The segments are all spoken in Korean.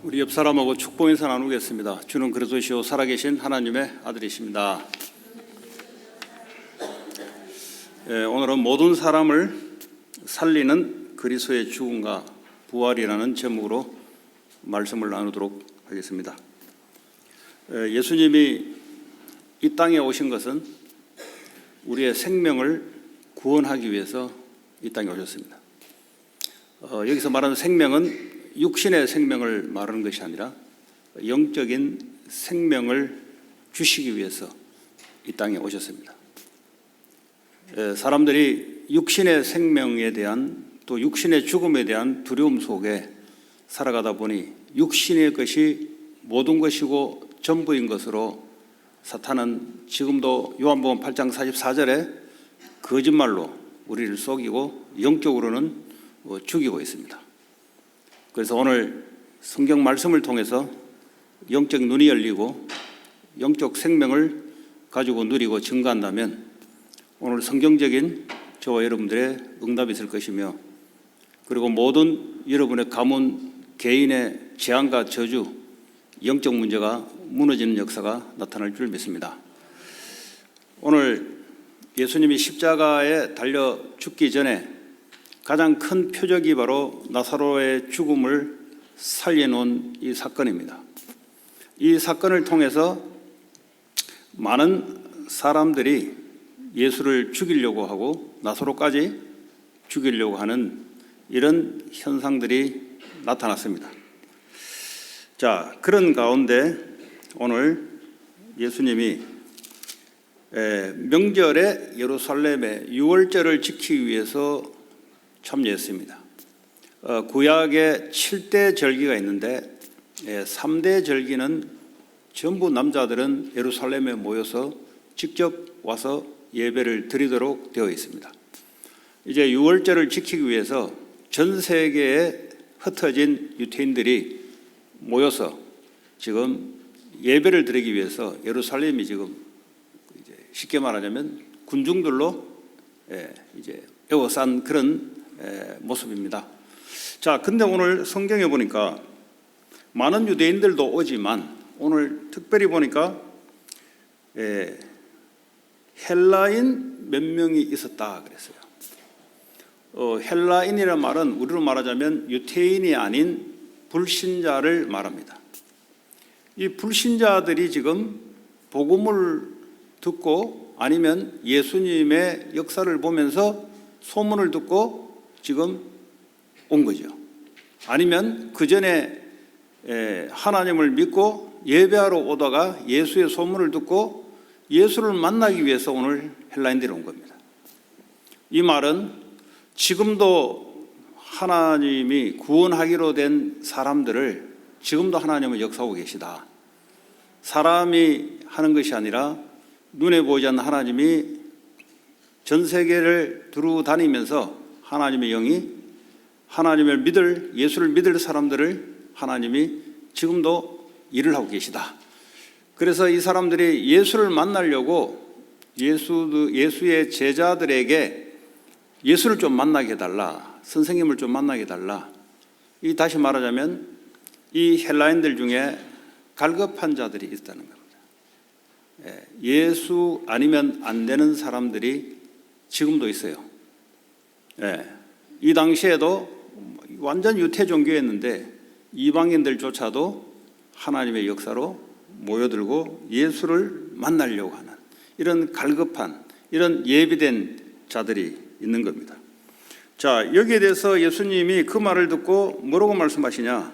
우리 옆 사람하고 축복 인사 나누겠습니다. 주는 그리스도시요 살아계신 하나님의 아들이십니다. 오늘은 모든 사람을 살리는 그리스도의 죽음과 부활이라는 제목으로 말씀을 나누도록 하겠습니다. 예수님이 이 땅에 오신 것은 우리의 생명을 구원하기 위해서 이 땅에 오셨습니다. 여기서 말하는 생명은 육신의 생명을 말하는 것이 아니라 영적인 생명을 주시기 위해서 이 땅에 오셨습니다. 사람들이 육신의 생명에 대한 또 육신의 죽음에 대한 두려움 속에 살아가다 보니 육신의 것이 모든 것이고 전부인 것으로 사탄은 지금도 요한복음 8장 44절에 거짓말로 우리를 속이고 영적으로는 죽이고 있습니다. 그래서 오늘 성경 말씀을 통해서 영적 눈이 열리고 영적 생명을 가지고 누리고 증거한다면 오늘 성경적인 저와 여러분들의 응답이 있을 것이며, 그리고 모든 여러분의 가문, 개인의 재앙과 저주, 영적 문제가 무너지는 역사가 나타날 줄 믿습니다. 오늘 예수님이 십자가에 달려 죽기 전에 가장 큰 표적이 바로 나사로의 죽음을 살려놓은 이 사건입니다. 이 사건을 통해서 많은 사람들이 예수를 죽이려고 하고 나사로까지 죽이려고 하는 이런 현상들이 나타났습니다. 자, 그런 가운데 오늘 예수님이 명절에 예루살렘에 유월절을 지키기 위해서 참여했습니다. 구약에 7대 절기가 있는데 3대 절기는 전부 남자들은 예루살렘에 모여서 직접 와서 예배를 드리도록 되어 있습니다. 이제 유월절을 지키기 위해서 전 세계에 흩어진 유태인들이 모여서 지금 예배를 드리기 위해서 예루살렘이 지금 이제 쉽게 말하자면 군중들로 이제 에워싼 그런 모습입니다. 자, 근데 오늘 성경에 보니까 많은 유대인들도 오지만 오늘 특별히 보니까 헬라인 몇 명이 있었다 그랬어요. 헬라인이라는 말은 우리로 말하자면 유태인이 아닌 불신자를 말합니다. 이 불신자들이 지금 복음을 듣고 아니면 예수님의 역사를 보면서 소문을 듣고 지금 온 거죠. 아니면 그 전에 하나님을 믿고 예배하러 오다가 예수의 소문을 듣고 예수를 만나기 위해서 오늘 헬라인들이 온 겁니다. 이 말은 지금도 하나님이 구원하기로 된 사람들을 지금도 하나님은 역사하고 계시다. 사람이 하는 것이 아니라 눈에 보이지 않는 하나님이 전 세계를 두루 다니면서 하나님의 영이 하나님을 믿을, 예수를 믿을 사람들을 하나님이 지금도 일을 하고 계시다. 그래서 이 사람들이 예수를 만나려고 예수의 제자들에게 예수를 좀 만나게 해달라, 선생님을 좀 만나게 해달라. 이 다시 말하자면 이 헬라인들 중에 갈급한 자들이 있다는 겁니다. 예수 아니면 안 되는 사람들이 지금도 있어요. 이 당시에도 완전 유태 종교였는데 이방인들조차도 하나님의 역사로 모여들고 예수를 만나려고 하는 이런 갈급한, 이런 예비된 자들이 있는 겁니다. 자, 여기에 대해서 예수님이 그 말을 듣고 뭐라고 말씀하시냐?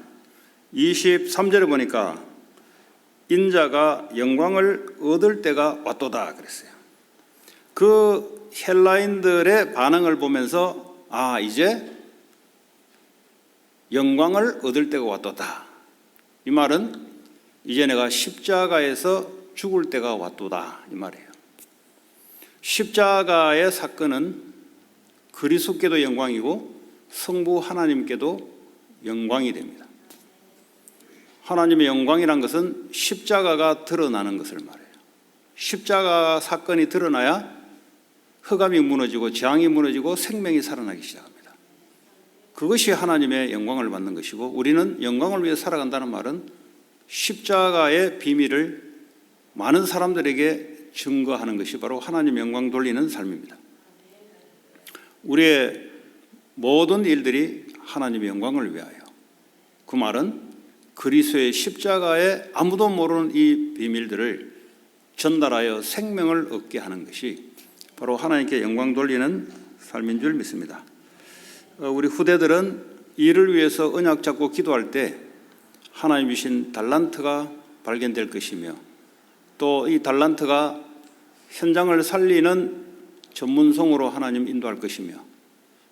23절에 보니까 인자가 영광을 얻을 때가 왔도다 그랬어요. 그 헬라인들의 반응을 보면서 이제 영광을 얻을 때가 왔도다. 이 말은 이제 내가 십자가에서 죽을 때가 왔도다 이 말이에요. 십자가의 사건은 그리스도께도 영광이고 성부 하나님께도 영광이 됩니다. 하나님의 영광이란 것은 십자가가 드러나는 것을 말해요. 십자가 사건이 드러나야 흑암이 무너지고 재앙이 무너지고 생명이 살아나기 시작합니다. 그것이 하나님의 영광을 받는 것이고, 우리는 영광을 위해 살아간다는 말은 십자가의 비밀을 많은 사람들에게 증거하는 것이 바로 하나님의 영광 돌리는 삶입니다. 우리의 모든 일들이 하나님의 영광을 위하여, 그 말은 그리스도의 십자가에 아무도 모르는 이 비밀들을 전달하여 생명을 얻게 하는 것이 바로 하나님께 영광 돌리는 삶인 줄 믿습니다. 우리 후대들은 이를 위해서 언약 잡고 기도할 때 하나님 주신 달란트가 발견될 것이며, 또 이 달란트가 현장을 살리는 전문성으로 하나님 인도할 것이며,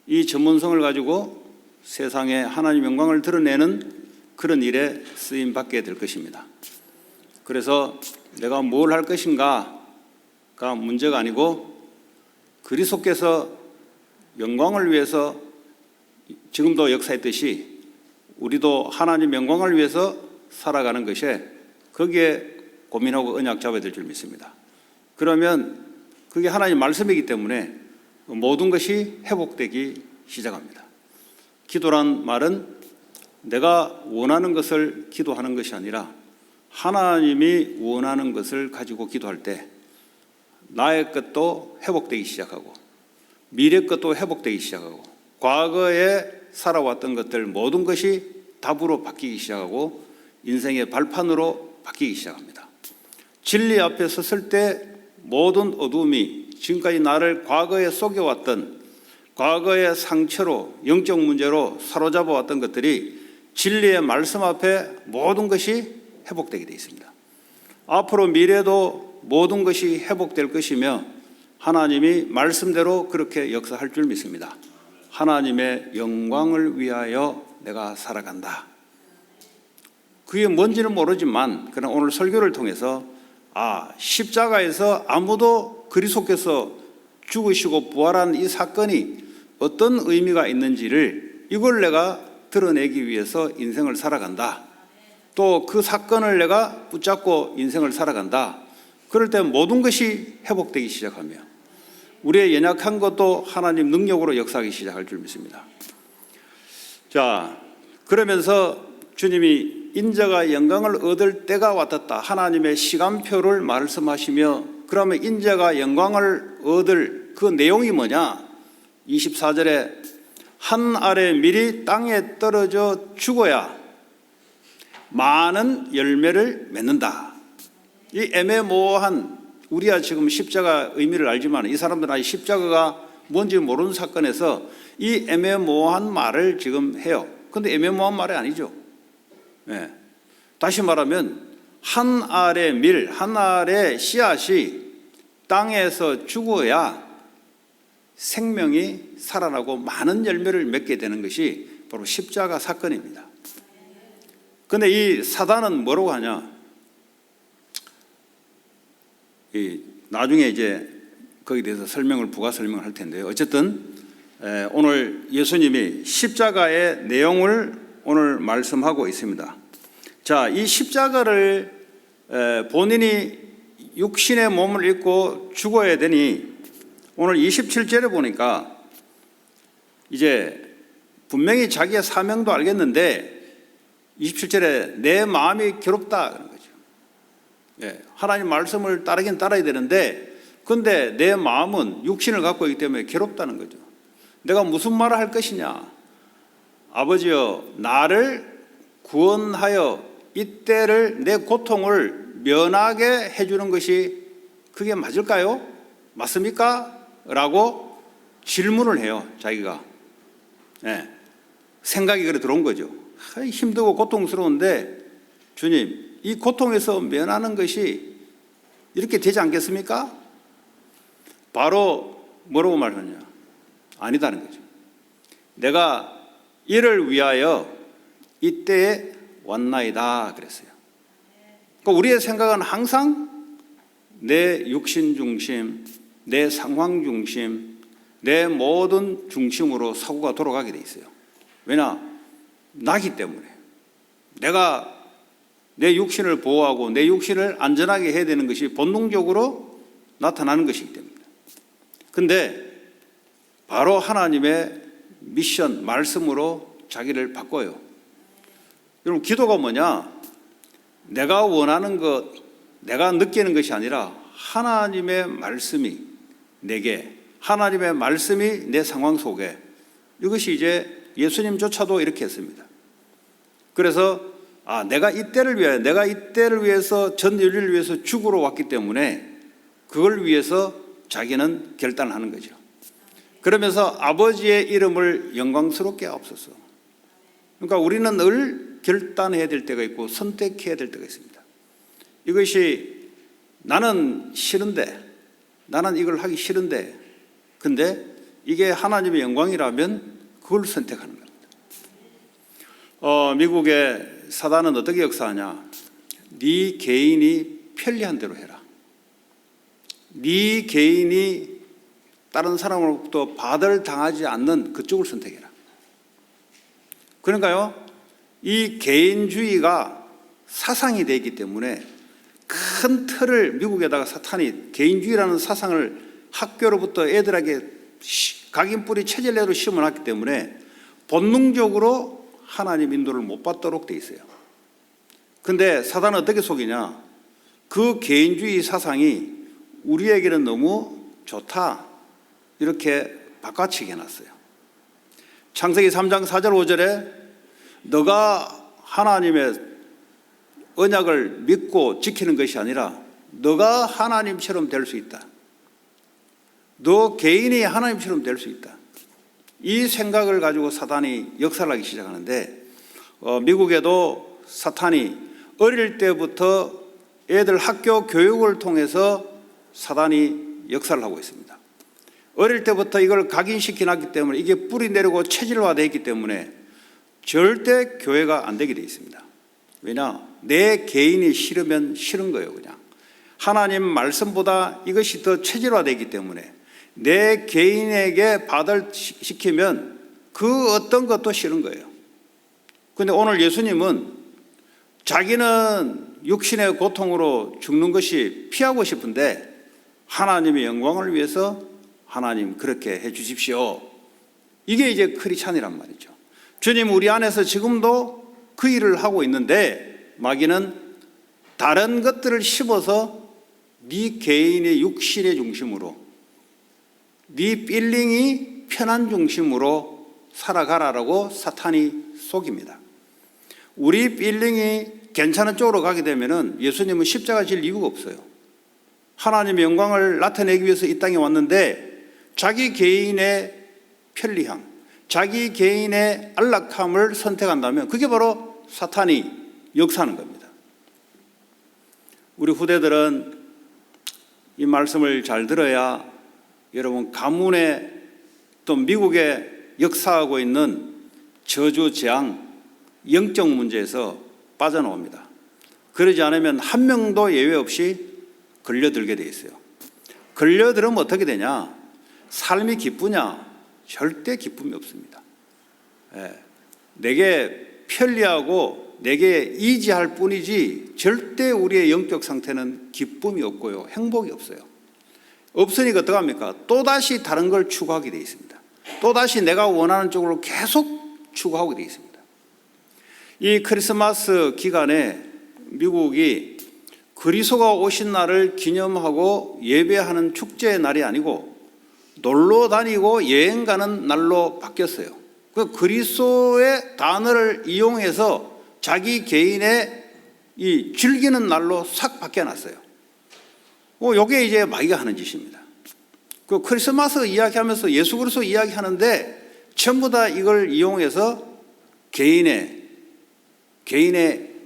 이 전문성을 가지고 세상에 하나님 영광을 드러내는 그런 일에 쓰임 받게 될 것입니다. 그래서 내가 뭘 할 것인가가 문제가 아니고, 그리스도께서 영광을 위해서 지금도 역사했듯이 우리도 하나님 영광을 위해서 살아가는 것에, 거기에 고민하고 언약 잡아야 될 줄 믿습니다. 그러면 그게 하나님 말씀이기 때문에 모든 것이 회복되기 시작합니다. 기도란 말은 내가 원하는 것을 기도하는 것이 아니라 하나님이 원하는 것을 가지고 기도할 때 나의 것도 회복되기 시작하고, 미래 것도 회복되기 시작하고, 과거에 살아왔던 것들 모든 것이 답으로 바뀌기 시작하고 인생의 발판으로 바뀌기 시작합니다. 진리 앞에 섰을 때 모든 어둠이, 지금까지 나를 과거에 속여왔던, 과거의 상처로, 영적 문제로 사로잡아왔던 것들이 진리의 말씀 앞에 모든 것이 회복되게 되어 있습니다. 앞으로 미래도 모든 것이 회복될 것이며 하나님이 말씀대로 그렇게 역사할 줄 믿습니다. 하나님의 영광을 위하여 내가 살아간다. 그게 뭔지는 모르지만, 그러나 오늘 설교를 통해서 십자가에서 아무도 그리스도께서 죽으시고 부활한 이 사건이 어떤 의미가 있는지를, 이걸 내가 드러내기 위해서 인생을 살아간다. 또 그 사건을 내가 붙잡고 인생을 살아간다. 그럴 때 모든 것이 회복되기 시작하며 우리의 연약한 것도 하나님 능력으로 역사하기 시작할 줄 믿습니다. 자, 그러면서 주님이 인자가 영광을 얻을 때가 왔다, 하나님의 시간표를 말씀하시며, 그러면 인자가 영광을 얻을 그 내용이 뭐냐? 24절에 한 알의 밀이 땅에 떨어져 죽어야 많은 열매를 맺는다. 이 애매모호한, 우리야 지금 십자가 의미를 알지만 이 사람들은 십자가가 뭔지 모르는 사건에서 이 애매모호한 말을 지금 해요. 그런데 애매모호한 말이 아니죠. 네. 다시 말하면 한 알의 밀, 한 알의 씨앗이 땅에서 죽어야 생명이 살아나고 많은 열매를 맺게 되는 것이 바로 십자가 사건입니다. 그런데 이 사단은 뭐라고 하냐? 나중에 이제 거기에 대해서 부가 설명을 할 텐데요. 어쨌든 오늘 예수님이 십자가의 내용을 오늘 말씀하고 있습니다. 자, 이 십자가를 본인이 육신의 몸을 입고 죽어야 되니, 오늘 27절에 보니까 이제 분명히 자기의 사명도 알겠는데 27절에 내 마음이 괴롭다 그런 거죠. 하나님 말씀을 따르긴 따라야 되는데, 근데 내 마음은 육신을 갖고 있기 때문에 괴롭다는 거죠. 내가 무슨 말을 할 것이냐? 아버지여, 나를 구원하여 이때를, 내 고통을 면하게 해주는 것이 그게 맞을까요? 맞습니까? 라고 질문을 해요, 자기가. 생각이 그래 들어온 거죠. 힘들고 고통스러운데 주님, 이 고통에서 면하는 것이 이렇게 되지 않겠습니까? 바로 뭐라고 말하냐? 아니다는 거죠. 내가 이를 위하여 이때에 왔나이다 그랬어요. 그러니까 우리의 생각은 항상 내 육신 중심, 내 상황 중심, 내 모든 중심으로 사고가 돌아가게 돼 있어요. 왜냐? 나기 때문에. 내가 내 육신을 보호하고 내 육신을 안전하게 해야 되는 것이 본능적으로 나타나는 것이기 때문에. 근데 바로 하나님의 미션, 말씀으로 자기를 바꿔요. 여러분, 기도가 뭐냐? 내가 원하는 것, 내가 느끼는 것이 아니라 하나님의 말씀이 내게, 하나님의 말씀이 내 상황 속에, 이것이 이제 예수님조차도 이렇게 했습니다. 그래서 내가 이때를 위해서 전 인류를 위해서 죽으러 왔기 때문에 그걸 위해서 자기는 결단을 하는 거죠. 그러면서 아버지의 이름을 영광스럽게 하옵소서. 그러니까 우리는 늘 결단해야 될 때가 있고 선택해야 될 때가 있습니다. 이것이 나는 싫은데, 나는 이걸 하기 싫은데, 근데 이게 하나님의 영광이라면 그걸 선택하는 겁니다. 미국의 사단은 어떻게 역사하냐? 네 개인이 편리한 대로 해라. 네 개인이 다른 사람으로부터 바들당하지 않는 그쪽을 선택해라. 그러니까요, 이 개인주의가 사상이 되기 때문에 큰 틀을 미국에다가 사탄이 개인주의라는 사상을 학교로부터 애들에게 각인뿌리 체질내로 심어놨기 때문에 본능적으로 하나님 인도를 못 받도록 돼 있어요. 근데 사단은 어떻게 속이냐? 그 개인주의 사상이 우리에게는 너무 좋다, 이렇게 바꿔치기 해놨어요. 창세기 3장 4절 5절에 너가 하나님의 언약을 믿고 지키는 것이 아니라 너가 하나님처럼 될 수 있다. 너 개인이 하나님처럼 될 수 있다. 이 생각을 가지고 사탄이 역사를 하기 시작하는데, 미국에도 사탄이 어릴 때부터 애들 학교 교육을 통해서 사탄이 역사를 하고 있습니다. 어릴 때부터 이걸 각인시켜 놨기 때문에 이게 뿌리 내리고 체질화되어 있기 때문에 절대 교회가 안 되게 되어 있습니다. 왜냐? 내 개인이 싫으면 싫은 거예요. 그냥 하나님 말씀보다 이것이 더 체질화되기 때문에 내 개인에게 받아시키면 그 어떤 것도 싫은 거예요. 그런데 오늘 예수님은 자기는 육신의 고통으로 죽는 것이 피하고 싶은데 하나님의 영광을 위해서 하나님 그렇게 해 주십시오. 이게 이제 크리스찬이란 말이죠. 주님 우리 안에서 지금도 그 일을 하고 있는데 마귀는 다른 것들을 씹어서 네 개인의 육신의 중심으로, 네 필링이 편한 중심으로 살아가라라고 사탄이 속입니다. 우리 필링이 괜찮은 쪽으로 가게 되면 예수님은 십자가 질 이유가 없어요. 하나님의 영광을 나타내기 위해서 이 땅에 왔는데 자기 개인의 편리함, 자기 개인의 안락함을 선택한다면 그게 바로 사탄이 역사하는 겁니다. 우리 후대들은 이 말씀을 잘 들어야 여러분 가문에 또 미국에 역사하고 있는 저주, 재앙, 영적 문제에서 빠져나옵니다. 그러지 않으면 한 명도 예외 없이 걸려들게 돼 있어요. 걸려들으면 어떻게 되냐? 삶이 기쁘냐? 절대 기쁨이 없습니다. 내게 편리하고 내게 이지할 뿐이지 절대 우리의 영적 상태는 기쁨이 없고요, 행복이 없어요. 없으니까 어떡합니까? 또다시 다른 걸 추구하게 돼 있습니다. 또다시 내가 원하는 쪽으로 계속 추구하게 돼 있습니다. 이 크리스마스 기간에 미국이 그리스도가 오신 날을 기념하고 예배하는 축제의 날이 아니고 놀러 다니고 여행 가는 날로 바뀌었어요. 그 그리스도의 단어를 이용해서 자기 개인의 이 즐기는 날로 싹 바뀌어놨어요. 이게 이제 마귀가 하는 짓입니다. 그 크리스마스 이야기하면서 예수 그리스도 이야기하는데 전부 다 이걸 이용해서 개인의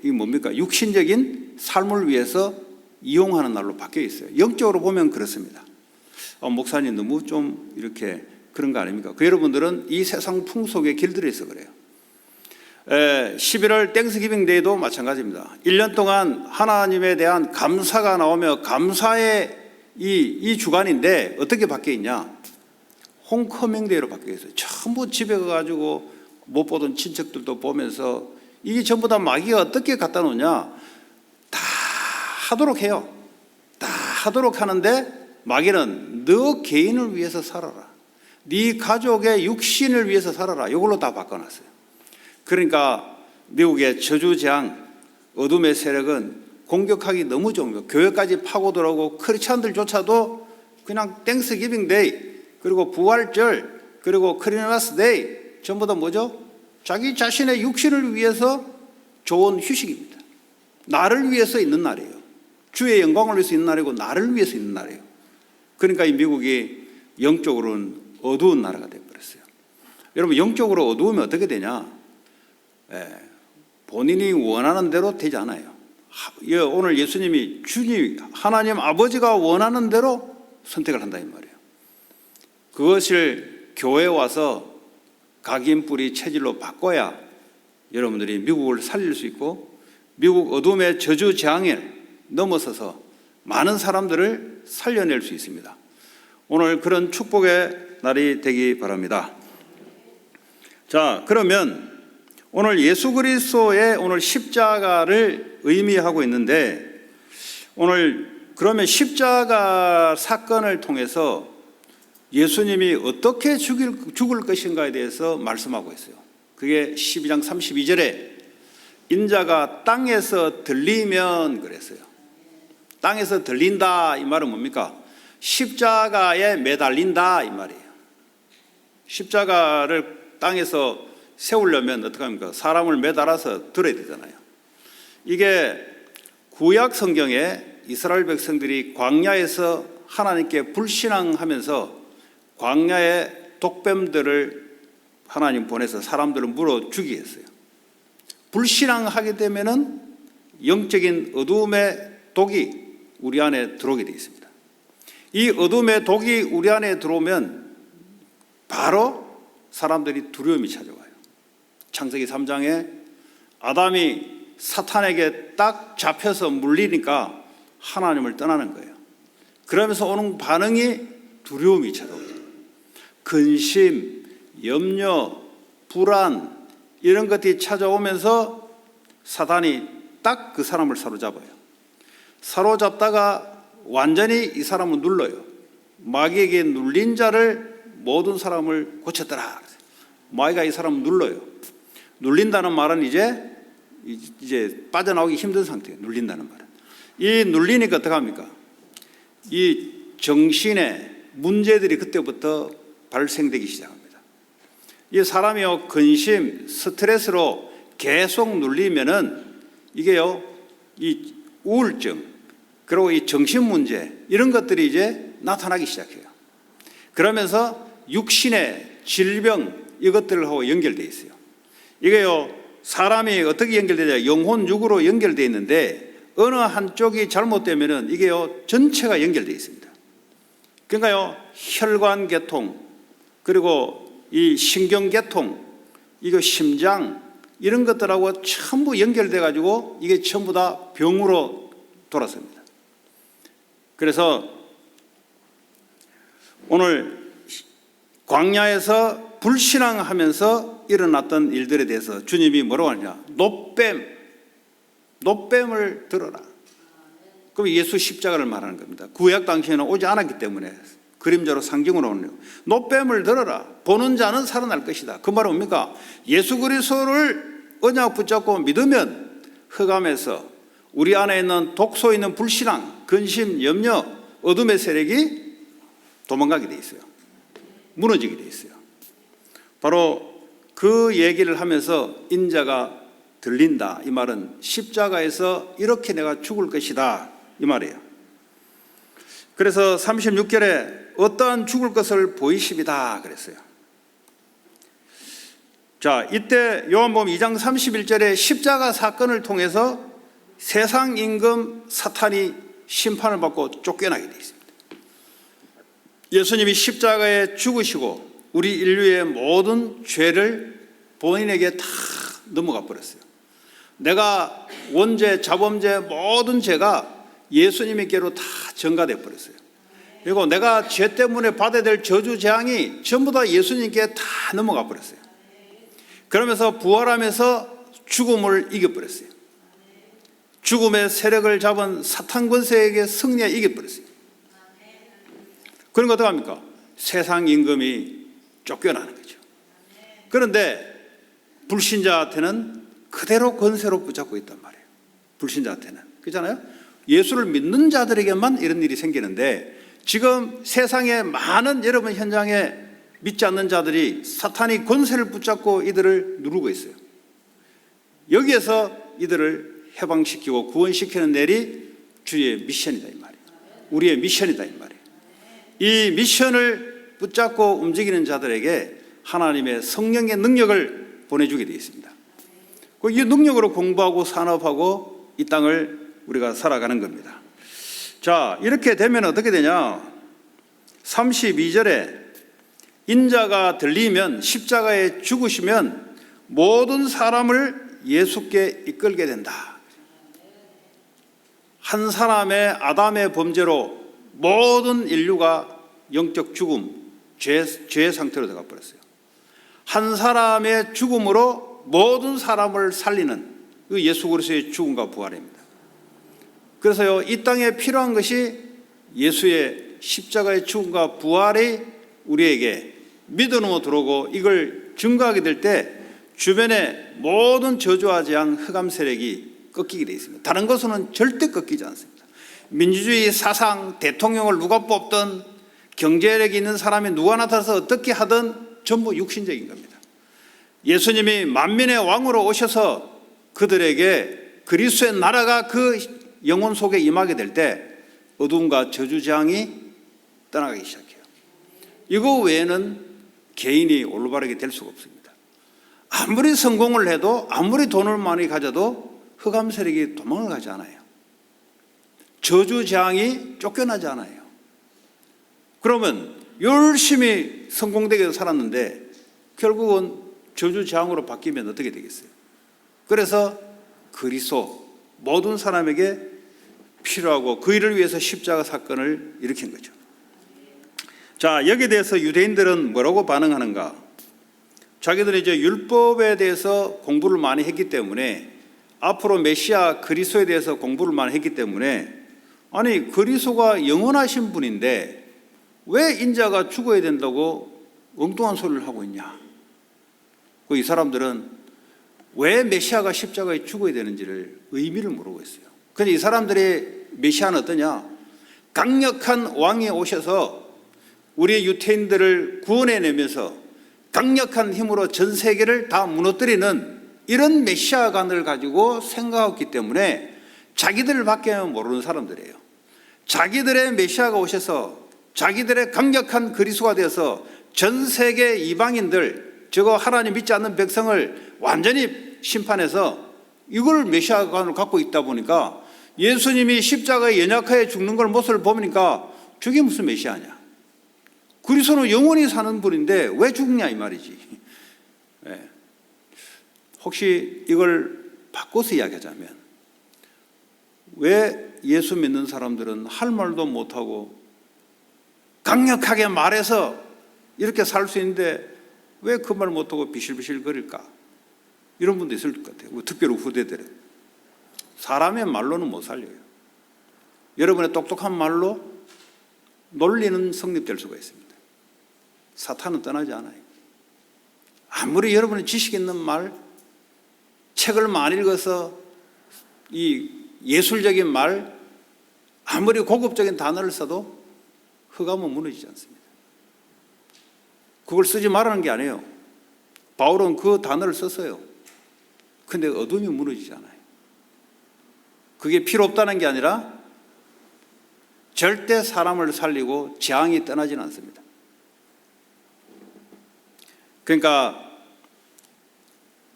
이 뭡니까? 육신적인 삶을 위해서 이용하는 날로 바뀌어 있어요. 영적으로 보면 그렇습니다. 목사님 너무 좀 이렇게 그런 거 아닙니까? 그 여러분들은 이 세상 풍속에 길들여서 그래요. 11월 땡스기빙 데이도 마찬가지입니다. 1년 동안 하나님에 대한 감사가 나오며 감사의 이 주간인데 어떻게 바뀌어 있냐? 홈커밍 데이로 바뀌어 있어요. 전부 집에 가가지고 못 보던 친척들도 보면서 이게 전부 다 마귀가 어떻게 갖다 놓냐? 다 하도록 해요. 다 하도록 하는데 마귀는 너 개인을 위해서 살아라. 네 가족의 육신을 위해서 살아라. 이걸로 다 바꿔놨어요. 그러니까 미국의 저주재앙, 어둠의 세력은 공격하기 너무 좋은 거예요. 교회까지 파고들어오고 크리스찬들조차도 그냥 땡스기빙 데이, 그리고 부활절, 그리고 크리스마스 데이 전부 다 뭐죠? 자기 자신의 육신을 위해서 좋은 휴식입니다. 나를 위해서 있는 날이에요. 주의 영광을 위해서 있는 날이고 나를 위해서 있는 날이에요. 그러니까 이 미국이 영적으로는 어두운 나라가 되어버렸어요. 여러분, 영적으로 어두우면 어떻게 되냐? 본인이 원하는 대로 되지 않아요. 오늘 예수님이 주님 하나님 아버지가 원하는 대로 선택을 한다 이 말이에요. 그것을 교회에 와서 각인뿌리 체질로 바꿔야 여러분들이 미국을 살릴 수 있고 미국 어둠의 저주 재앙을 넘어서서 많은 사람들을 살려낼 수 있습니다. 오늘 그런 축복의 날이 되기 바랍니다. 자, 그러면 오늘 예수 그리스도의 오늘 십자가를 의미하고 있는데, 오늘 그러면 십자가 사건을 통해서 예수님이 어떻게 죽을 것인가에 대해서 말씀하고 있어요. 그게 12장 32절에 인자가 땅에서 들리면 그랬어요. 땅에서 들린다 이 말은 뭡니까? 십자가에 매달린다 이 말이에요. 십자가를 땅에서 세우려면 어떻게 합니까? 사람을 매달아서 들어야 되잖아요. 이게 구약 성경에 이스라엘 백성들이 광야에서 하나님께 불신앙하면서 광야의 독뱀들을 하나님 보내서 사람들을 물어 죽이게 했어요. 불신앙하게 되면은 영적인 어두움의 독이 우리 안에 들어오게 되어 있습니다. 이 어둠의 독이 우리 안에 들어오면 바로 사람들이 두려움이 찾아와요. 창세기 3장에 아담이 사탄에게 딱 잡혀서 물리니까 하나님을 떠나는 거예요. 그러면서 오는 반응이 두려움이 찾아옵니다. 근심, 염려, 불안 이런 것들이 찾아오면서 사탄이 딱 그 사람을 사로잡아요. 사로잡다가 완전히 이 사람을 눌러요. 마귀에게 눌린 자를 모든 사람을 고쳤더라. 마귀가 이 사람을 눌러요. 눌린다는 말은 이제 빠져나오기 힘든 상태예요. 눌린다는 말은. 이 눌리니까 어떻게 합니까? 이 정신의 문제들이 그때부터 발생되기 시작합니다. 이 사람이요, 근심, 스트레스로 계속 눌리면은 이게요, 이 우울증, 그리고 이 정신 문제 이런 것들이 이제 나타나기 시작해요. 그러면서 육신의 질병 이것들하고 연결되어 있어요. 이게요, 사람이 어떻게 연결되냐? 영혼, 육으로 연결되어 있는데 어느 한쪽이 잘못되면은 이게요, 전체가 연결되어 있습니다. 그러니까요, 혈관계통, 그리고 이 신경계통, 이거 심장 이런 것들하고 전부 연결돼 가지고 이게 전부 다 병으로 돌아섭니다. 그래서 오늘 광야에서 불신앙하면서 일어났던 일들에 대해서 주님이 뭐라고 하냐? 노뱀을 들어라. 그럼 예수 십자가를 말하는 겁니다. 구약 당시에는 오지 않았기 때문에 그림자로 상징으로 오는 거예요. 노뱀을 들어라. 보는 자는 살아날 것이다. 그 말은 뭡니까? 예수 그리스도를 언약 붙잡고 믿으면 흑암에서 우리 안에 있는 독소 있는 불신앙, 근심, 염려, 어둠의 세력이 도망가게 돼 있어요. 무너지게 돼 있어요. 바로 그 얘기를 하면서 인자가 들린다. 이 말은 십자가에서 이렇게 내가 죽을 것이다. 이 말이에요. 그래서 36절에 어떠한 죽을 것을 보이십니다. 그랬어요. 자, 이때 요한복음 2장 31절에 십자가 사건을 통해서 세상 임금 사탄이 심판을 받고 쫓겨나게 되어 있습니다. 예수님이 십자가에 죽으시고 우리 인류의 모든 죄를 본인에게 다 넘어가 버렸어요. 내가 원죄, 자범죄 모든 죄가 예수님께로 다 전가돼 버렸어요. 그리고 내가 죄 때문에 받아야 될 저주 재앙이 전부 다 예수님께 다 넘어가 버렸어요. 그러면서 부활하면서 죽음을 이겨버렸어요. 죽음의 세력을 잡은 사탄 권세에게 승리해 이겨버렸어요. 그런 거 어떡합니까? 세상 임금이 쫓겨나는 거죠. 그런데 불신자한테는 그대로 권세로 붙잡고 있단 말이에요. 불신자한테는. 그렇잖아요? 예수를 믿는 자들에게만 이런 일이 생기는데 지금 세상에 많은 여러분 현장에 믿지 않는 자들이 사탄이 권세를 붙잡고 이들을 누르고 있어요. 여기에서 이들을 해방시키고 구원시키는 일이 주의 미션이다 이 말이에요. 우리의 미션이다 이 말이에요. 이 미션을 붙잡고 움직이는 자들에게 하나님의 성령의 능력을 보내주게 되어 있습니다. 이 능력으로 공부하고 산업하고 이 땅을 우리가 살아가는 겁니다. 자, 이렇게 되면 어떻게 되냐? 32절에 인자가 들리면 십자가에 죽으시면 모든 사람을 예수께 이끌게 된다. 한 사람의 아담의 범죄로 모든 인류가 영적 죽음, 죄의 상태로 들어가 버렸어요. 한 사람의 죽음으로 모든 사람을 살리는 그 예수 그리스도의 죽음과 부활입니다. 그래서요, 이 땅에 필요한 것이 예수의 십자가의 죽음과 부활이 우리에게 믿음으로 들어오고 이걸 증거하게 될 때 주변의 모든 저주와 재앙, 흑암 세력이 꺾이게 되어 있습니다. 다른 것은 절대 꺾이지 않습니다. 민주주의 사상, 대통령을 누가 뽑든 경제력이 있는 사람이 누가 나타나서 어떻게 하든 전부 육신적인 겁니다. 예수님이 만민의 왕으로 오셔서 그들에게 그리스도의 나라가 그 영혼 속에 임하게 될 때 어둠과 저주 재앙이 떠나가기 시작해요. 이거 외에는 개인이 올바르게 될 수가 없습니다. 아무리 성공을 해도 아무리 돈을 많이 가져도 흑암 세력이 도망을 가지 않아요. 저주 재앙이 쫓겨나지 않아요. 그러면 열심히 성공되게 살았는데 결국은 저주 재앙으로 바뀌면 어떻게 되겠어요? 그래서 그리스도 모든 사람에게 필요하고 그 일을 위해서 십자가 사건을 일으킨 거죠. 자, 여기에 대해서 유대인들은 뭐라고 반응하는가? 자기들이 이제 율법에 대해서 공부를 많이 했기 때문에 앞으로 메시아 그리스도에 대해서 공부를 많이 했기 때문에 아니 그리스도가 영원하신 분인데 왜 인자가 죽어야 된다고 엉뚱한 소리를 하고 있냐? 이 사람들은 왜 메시아가 십자가에 죽어야 되는지를 의미를 모르고 있어요. 그런데 이 사람들의 메시아는 어떠냐? 강력한 왕이 오셔서 우리 유태인들을 구원해내면서 강력한 힘으로 전 세계를 다 무너뜨리는 이런 메시아관을 가지고 생각했기 때문에 자기들밖에 모르는 사람들이에요. 자기들의 메시아가 오셔서 자기들의 강력한 그리스도가 되어서 전 세계 이방인들, 저거 하나님 믿지 않는 백성을 완전히 심판해서 이걸 메시아관을 갖고 있다 보니까 예수님이 십자가에 연약하게 죽는 걸 모습을 보니까 저게 무슨 메시아냐? 그리스도는 영원히 사는 분인데 왜 죽냐 이 말이지. 네. 혹시 이걸 바꿔서 이야기하자면 왜 예수 믿는 사람들은 할 말도 못하고 강력하게 말해서 이렇게 살 수 있는데 왜 그 말 못하고 비실비실 거릴까? 이런 분도 있을 것 같아요. 특별히 후대들은. 사람의 말로는 못 살려요. 여러분의 똑똑한 말로 논리는 성립될 수가 있습니다. 사탄은 떠나지 않아요. 아무리 여러분의 지식 있는 말, 책을 많이 읽어서 이 예술적인 말, 아무리 고급적인 단어를 써도 흑암은 무너지지 않습니다. 그걸 쓰지 말라는 게 아니에요. 바울은 그 단어를 썼어요. 근데 어둠이 무너지지 않아요. 그게 필요 없다는 게 아니라 절대 사람을 살리고 재앙이 떠나지는 않습니다. 그러니까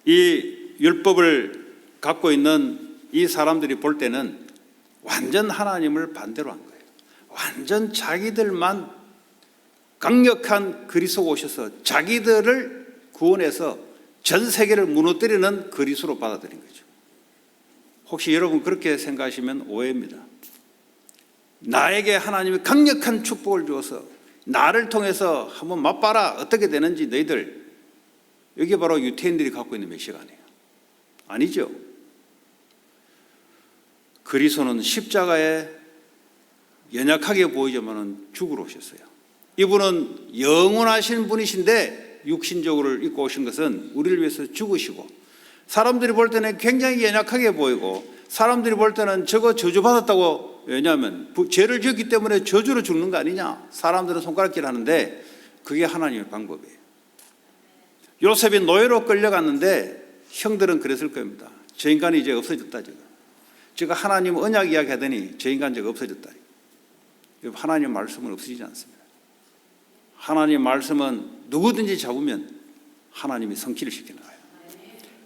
이 율법을 갖고 있는 이 사람들이 볼 때는 완전 하나님을 반대로 한 거예요. 완전 자기들만 강력한 그리스도가 오셔서 자기들을 구원해서 전 세계를 무너뜨리는 그리스도로 받아들인 거죠. 혹시 여러분 그렇게 생각하시면 오해입니다. 나에게 하나님이 강력한 축복을 주어서 나를 통해서 한번 맛봐라 어떻게 되는지 너희들, 이게 바로 유태인들이 갖고 있는 메시아가 아니에요. 아니죠. 그리스도는 십자가에 연약하게 보이지만 죽으러 오셨어요. 이분은 영원하신 분이신데 육신적으로 입고 오신 것은 우리를 위해서 죽으시고, 사람들이 볼 때는 굉장히 연약하게 보이고, 사람들이 볼 때는 저거 저주받았다고, 왜냐하면 죄를 지었기 때문에 저주로 죽는 거 아니냐, 사람들은 손가락질 하는데 그게 하나님의 방법이에요. 요셉이 노예로 끌려갔는데 형들은 그랬을 겁니다. 저 인간이 이제 없어졌다. 제가 하나님 언약 이야기 하더니 저 인간 제가 없어졌다. 하나님의 말씀은 없어지지 않습니다. 하나님의 말씀은 누구든지 잡으면 하나님이 성취를 시켜나가요.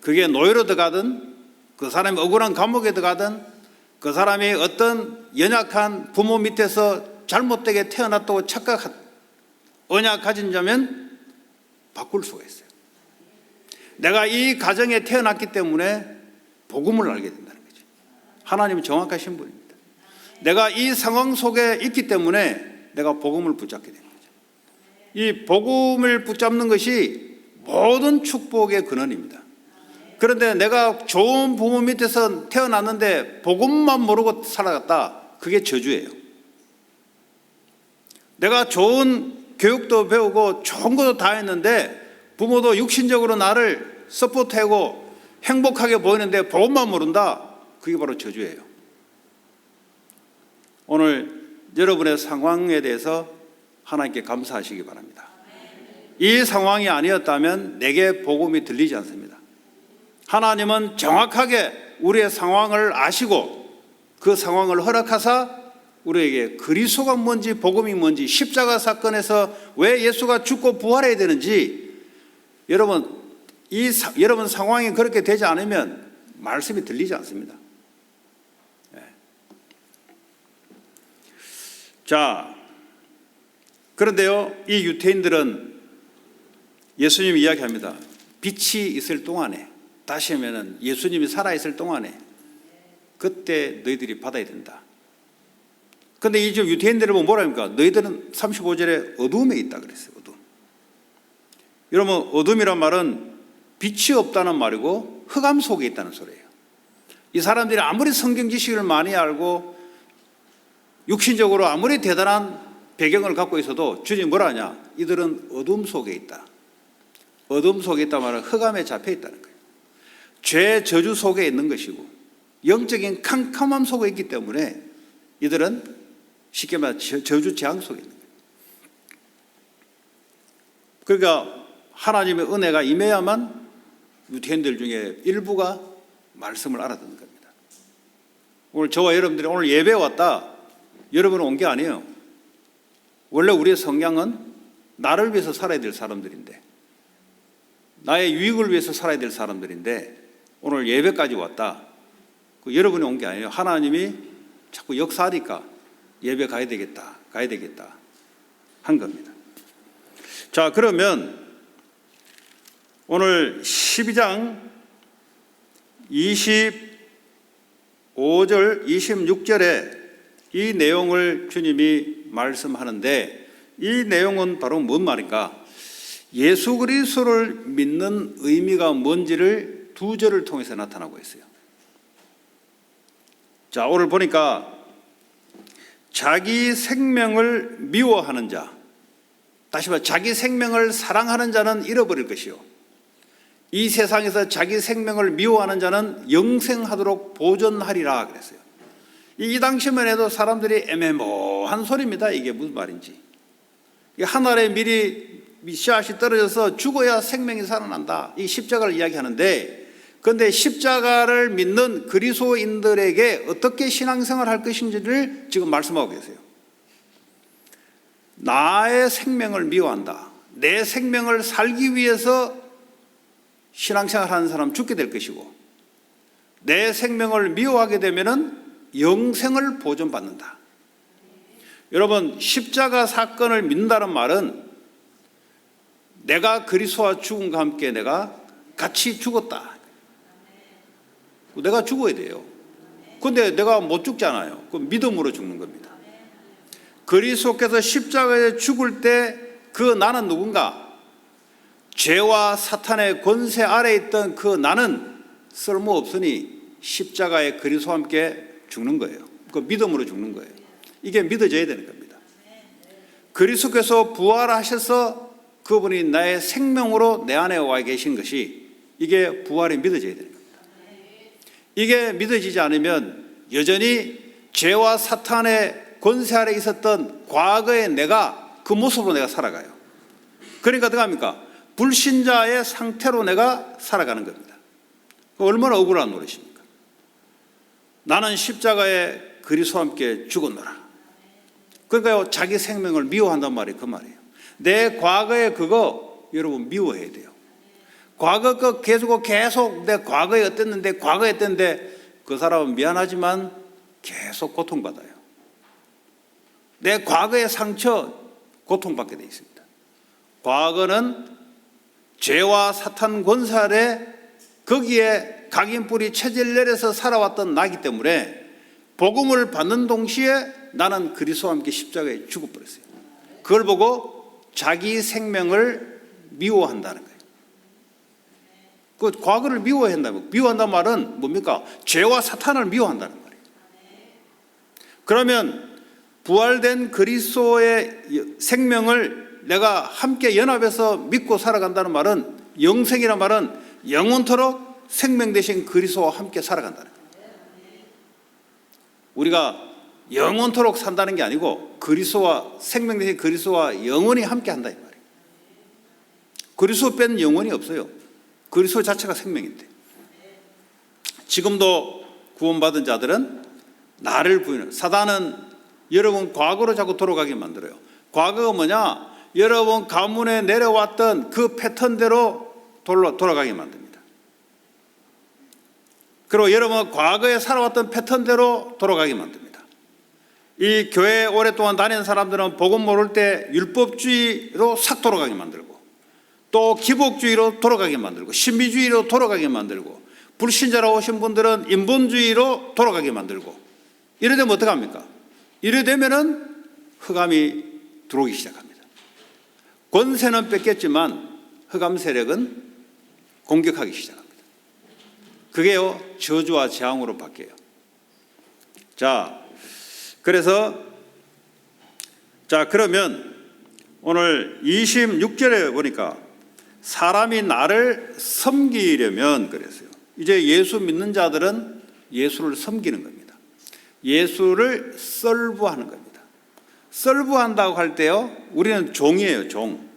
그게 노예로 들어가든, 그 사람이 억울한 감옥에 들어가든, 그 사람이 어떤 연약한 부모 밑에서 잘못되게 태어났다고 착각한 언약 가진 자면 바꿀 수가 있어요. 내가 이 가정에 태어났기 때문에 복음을 알게 된다는 거죠. 하나님은 정확하신 분입니다. 내가 이 상황 속에 있기 때문에 내가 복음을 붙잡게 되는 거죠. 이 복음을 붙잡는 것이 모든 축복의 근원입니다. 그런데 내가 좋은 부모 밑에서 태어났는데 복음만 모르고 살아갔다, 그게 저주예요. 내가 좋은 교육도 배우고 좋은 것도 다 했는데 부모도 육신적으로 나를 서포트하고 행복하게 보이는데 복음만 모른다, 그게 바로 저주예요. 오늘 여러분의 상황에 대해서 하나님께 감사하시기 바랍니다. 이 상황이 아니었다면 내게 복음이 들리지 않습니다. 하나님은 정확하게 우리의 상황을 아시고 그 상황을 허락하사 우리에게 그리스도가 뭔지, 복음이 뭔지, 십자가 사건에서 왜 예수가 죽고 부활해야 되는지, 여러분 여러분 상황이 그렇게 되지 않으면 말씀이 들리지 않습니다. 자, 그런데요, 이 유태인들은 예수님이 이야기합니다. 빛이 있을 동안에, 다시 하면은 예수님이 살아있을 동안에 그때 너희들이 받아야 된다. 그런데 이 유태인들을 보면 뭐라 합니까? 너희들은 35절에 어두움에 있다 그랬어요. 어두움. 여러분, 어둠이란 말은 빛이 없다는 말이고 흑암 속에 있다는 소리예요. 이 사람들이 아무리 성경 지식을 많이 알고 육신적으로 아무리 대단한 배경을 갖고 있어도 주님이 뭐라 하냐? 이들은 어둠 속에 있다. 어둠 속에 있다 말은 흑암에 잡혀 있다는 거예요. 죄 저주 속에 있는 것이고 영적인 캄캄함 속에 있기 때문에 이들은 쉽게 말해 저주 재앙 속에 있는 거예요. 그러니까 하나님의 은혜가 임해야만 유태인들 중에 일부가 말씀을 알아듣는 겁니다. 오늘 저와 여러분들이 오늘 예배에 왔다, 여러분은 온 게 아니에요. 원래 우리의 성향은 나를 위해서 살아야 될 사람들인데, 나의 유익을 위해서 살아야 될 사람들인데 오늘 예배까지 왔다, 여러분이 온 게 아니에요. 하나님이 자꾸 역사하니까 예배 가야 되겠다 한 겁니다. 자, 그러면 오늘 12장 25절 26절에 이 내용을 주님이 말씀하는데, 이 내용은 바로 뭔 말인가? 예수 그리스도를 믿는 의미가 뭔지를 두 절을 통해서 나타나고 있어요. 자, 오늘 보니까 자기 생명을 미워하는 자, 다시 말해 자기 생명을 사랑하는 자는 잃어버릴 것이요, 이 세상에서 자기 생명을 미워하는 자는 영생하도록 보존하리라 그랬어요. 이 당시만 해도 사람들이 애매모호한 소리입니다. 이게 무슨 말인지. 하늘에 미리 씨앗이 떨어져서 죽어야 생명이 살아난다, 이 십자가를 이야기하는데, 그런데 십자가를 믿는 그리스도인들에게 어떻게 신앙생활을 할 것인지를 지금 말씀하고 계세요. 나의 생명을 미워한다. 내 생명을 살기 위해서 신앙생활하는 사람 죽게 될 것이고, 내 생명을 미워하게 되면은 영생을 보존받는다. 여러분, 십자가 사건을 믿는다는 말은 내가 그리스도와 죽음과 함께 내가 같이 죽었다. 내가 죽어야 돼요. 그런데 내가 못 죽잖아요. 그럼 믿음으로 죽는 겁니다. 그리스도께서 십자가에 죽을 때 그 나는 누군가? 죄와 사탄의 권세 아래에 있던 그 나는 쓸모없으니 십자가에 그리스도와 함께 죽는 거예요. 그 믿음으로 죽는 거예요. 이게 믿어져야 되는 겁니다. 그리스도께서 부활하셔서 그분이 나의 생명으로 내 안에 와 계신 것이, 이게 부활이 믿어져야 되는 겁니다. 이게 믿어지지 않으면 여전히 죄와 사탄의 권세 아래 있었던 과거의 내가, 그 모습으로 내가 살아가요. 그러니까 어떻게 합니까? 불신자의 상태로 내가 살아가는 겁니다. 얼마나 억울한 노릇입니까? 나는 십자가에 그리스도와 함께 죽었노라. 그러니까요, 자기 생명을 미워한단 말이 그 말이에요. 내 과거의 그거 여러분 미워해야 돼요. 과거 거 계속 내 과거에 어땠는데 그 사람은 미안하지만 계속 고통받아요. 내 과거의 상처 고통받게 돼 있습니다. 과거는 죄와 사탄 권세 아래 거기에 각인뿌리 체질 내려서 살아왔던 나기 때문에 복음을 받는 동시에 나는 그리스도와 함께 십자가에 죽어버렸어요. 그걸 보고 자기 생명을 미워한다는 거예요. 그 과거를 미워한다는 말은 뭡니까? 죄와 사탄을 미워한다는 말이에요. 그러면 부활된 그리스도의 생명을 내가 함께 연합해서 믿고 살아간다는 말은, 영생이란 말은 영원토록 생명 되신 그리스도와 함께 살아간다는 거예요. 우리가 영원토록 산다는 게 아니고 그리스도와, 생명 되신 그리스도와 영원히 함께 한다 이 말이에요. 그리스도 뺀 영원이 없어요. 그리스도 자체가 생명인데. 지금도 구원받은 자들은 나를 부인해요. 사단은 여러분 과거로 자꾸 돌아가게 만들어요. 과거가 뭐냐? 여러분 가문에 내려왔던 그 패턴대로 돌아가게 만듭니다. 그리고 여러분 과거에 살아왔던 패턴대로 돌아가게 만듭니다. 이 교회에 오랫동안 다니는 사람들은 복음 모를 때 율법주의로 싹 돌아가게 만들고, 또 기복주의로 돌아가게 만들고, 신비주의로 돌아가게 만들고, 불신자로 오신 분들은 인본주의로 돌아가게 만들고, 이래 되면 어떡합니까? 이래 되면은 흑암이 들어오기 시작합니다. 권세는 뺏겼지만 흑암 세력은 공격하기 시작합니다. 그게요, 저주와 재앙으로 바뀌어요. 그러면 오늘 26절에 보니까 사람이 나를 섬기려면, 그랬어요. 이제 예수 믿는 자들은 예수를 섬기는 겁니다. 예수를 설부하는 겁니다. 설부한다고 할 때요, 우리는 종이에요, 종.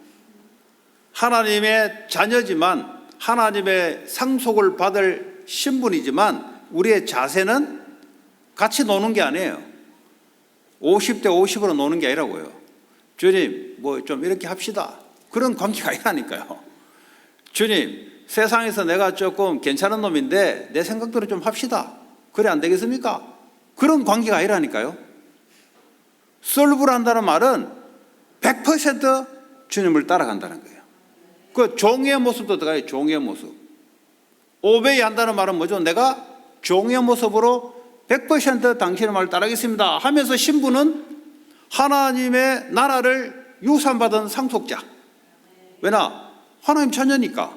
하나님의 자녀지만, 하나님의 상속을 받을 신분이지만, 우리의 자세는 같이 노는 게 아니에요. 50대 50으로 노는 게 아니라고요. 주님, 뭐 좀 이렇게 합시다. 그런 관계가 아니라니까요. 주님, 세상에서 내가 조금 괜찮은 놈인데 내 생각대로 좀 합시다. 그래 안 되겠습니까? 그런 관계가 아니라니까요. 설부를 한다는 말은 100% 주님을 따라간다는 거예요. 그 종의 모습도 들어가요. 종의 모습. 오베이 한다는 말은 뭐죠? 내가 종의 모습으로 100% 당신의 말을 따르겠습니다 하면서 신부는 하나님의 나라를 유산받은 상속자. 왜냐? 하나님 자녀니까.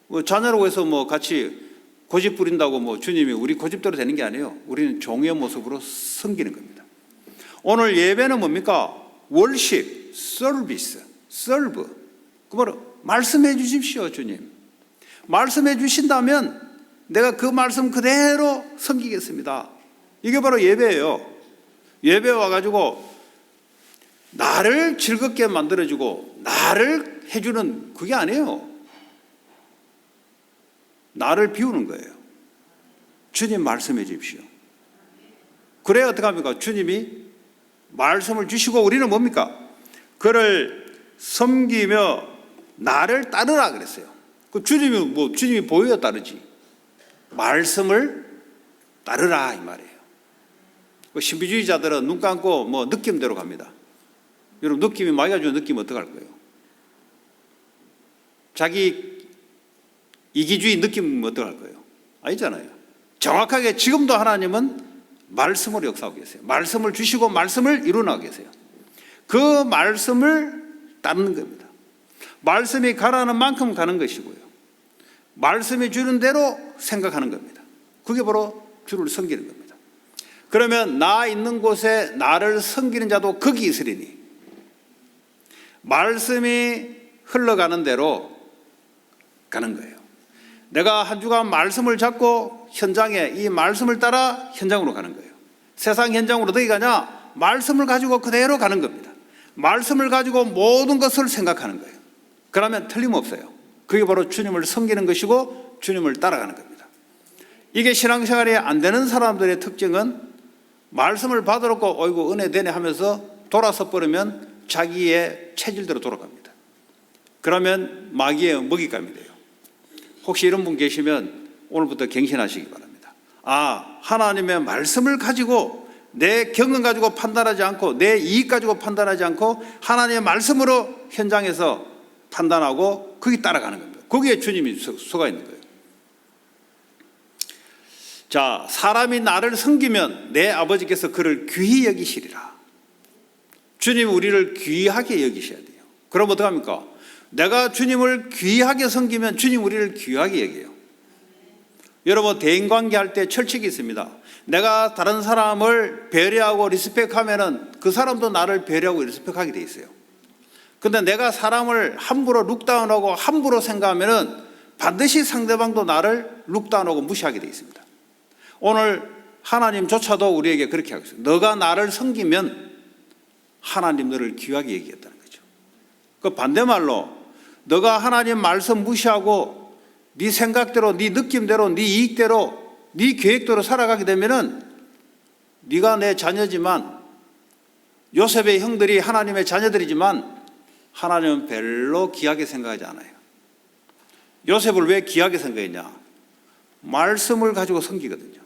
뭐 자녀라고 해서 뭐 같이 고집 부린다고 뭐 주님이 우리 고집대로 되는 게 아니에요. 우리는 종의 모습으로 섬기는 겁니다. 오늘 예배는 뭡니까? 월십, 서비스, 설브. 그 뭐로 말씀해 주십시오, 주님. 말씀해 주신다면 내가 그 말씀 그대로 섬기겠습니다. 이게 바로 예배예요. 예배 와가지고 나를 즐겁게 만들어주고 나를 해주는 그게 아니에요. 나를 비우는 거예요. 주님 말씀해 주십시오. 그래야 어떻게 합니까? 주님이 말씀을 주시고 우리는 뭡니까? 그를 섬기며 나를 따르라 그랬어요. 그 주님이 보여야 따르지. 말씀을 따르라 이 말이에요. 그 신비주의자들은 눈 감고 뭐 느낌대로 갑니다. 여러분 느낌이 많이 가지고 느끼면 어떡할 거예요? 자기 이기주의 느끼면 어떡할 거예요? 아니잖아요. 정확하게 지금도 하나님은 말씀으로 역사하고 계세요. 말씀을 주시고 말씀을 이루어나가고 계세요. 그 말씀을 따르는 겁니다. 말씀이 가라는 만큼 가는 것이고요. 말씀이 주는 대로 생각하는 겁니다. 그게 바로 주를 섬기는 겁니다. 그러면 나 있는 곳에 나를 섬기는 자도 거기 있으리니 말씀이 흘러가는 대로 가는 거예요. 내가 한 주간 말씀을 잡고 현장에 이 말씀을 따라 현장으로 가는 거예요. 세상 현장으로 어떻게 가냐? 말씀을 가지고 그대로 가는 겁니다. 말씀을 가지고 모든 것을 생각하는 거예요. 그러면 틀림없어요. 그게 바로 주님을 섬기는 것이고 주님을 따라가는 겁니다. 이게 신앙생활이 안 되는 사람들의 특징은 말씀을 받아놓고 어이구 은혜 되네 하면서 돌아서 버리면 자기의 체질대로 돌아갑니다. 그러면 마귀의 먹잇감이 돼요. 혹시 이런 분 계시면 오늘부터 갱신하시기 바랍니다. 아, 하나님의 말씀을 가지고 내 경험 가지고 판단하지 않고 내 이익 가지고 판단하지 않고 하나님의 말씀으로 현장에서 판단하고 거기 따라가는 겁니다. 거기에 주님이 속아 있는 거예요. 자, 사람이 나를 섬기면 내 아버지께서 그를 귀히 여기시리라. 주님이 우리를 귀하게 여기셔야 돼요. 그럼 어떡합니까? 내가 주님을 귀하게 섬기면 주님 우리를 귀하게 여겨요. 여러분, 대인관계 할 때 철칙이 있습니다. 내가 다른 사람을 배려하고 리스펙하면은 그 사람도 나를 배려하고 리스펙하게 돼 있어요. 근데 내가 사람을 함부로 룩다운하고 함부로 생각하면은 반드시 상대방도 나를 룩다운하고 무시하게 돼 있습니다. 오늘 하나님조차도 우리에게 그렇게 하고 있어요. 너가 나를 섬기면 하나님 너를 귀하게 여기겠다는 거죠. 그 반대말로 너가 하나님 말씀 무시하고 네 생각대로, 네 느낌대로, 네 이익대로, 네 계획대로 살아가게 되면은 네가 내 자녀지만 요셉의 형들이 하나님의 자녀들이지만 하나님은 별로 귀하게 생각하지 않아요. 요셉을 왜 귀하게 생각했냐? 말씀을 가지고 섬기거든요.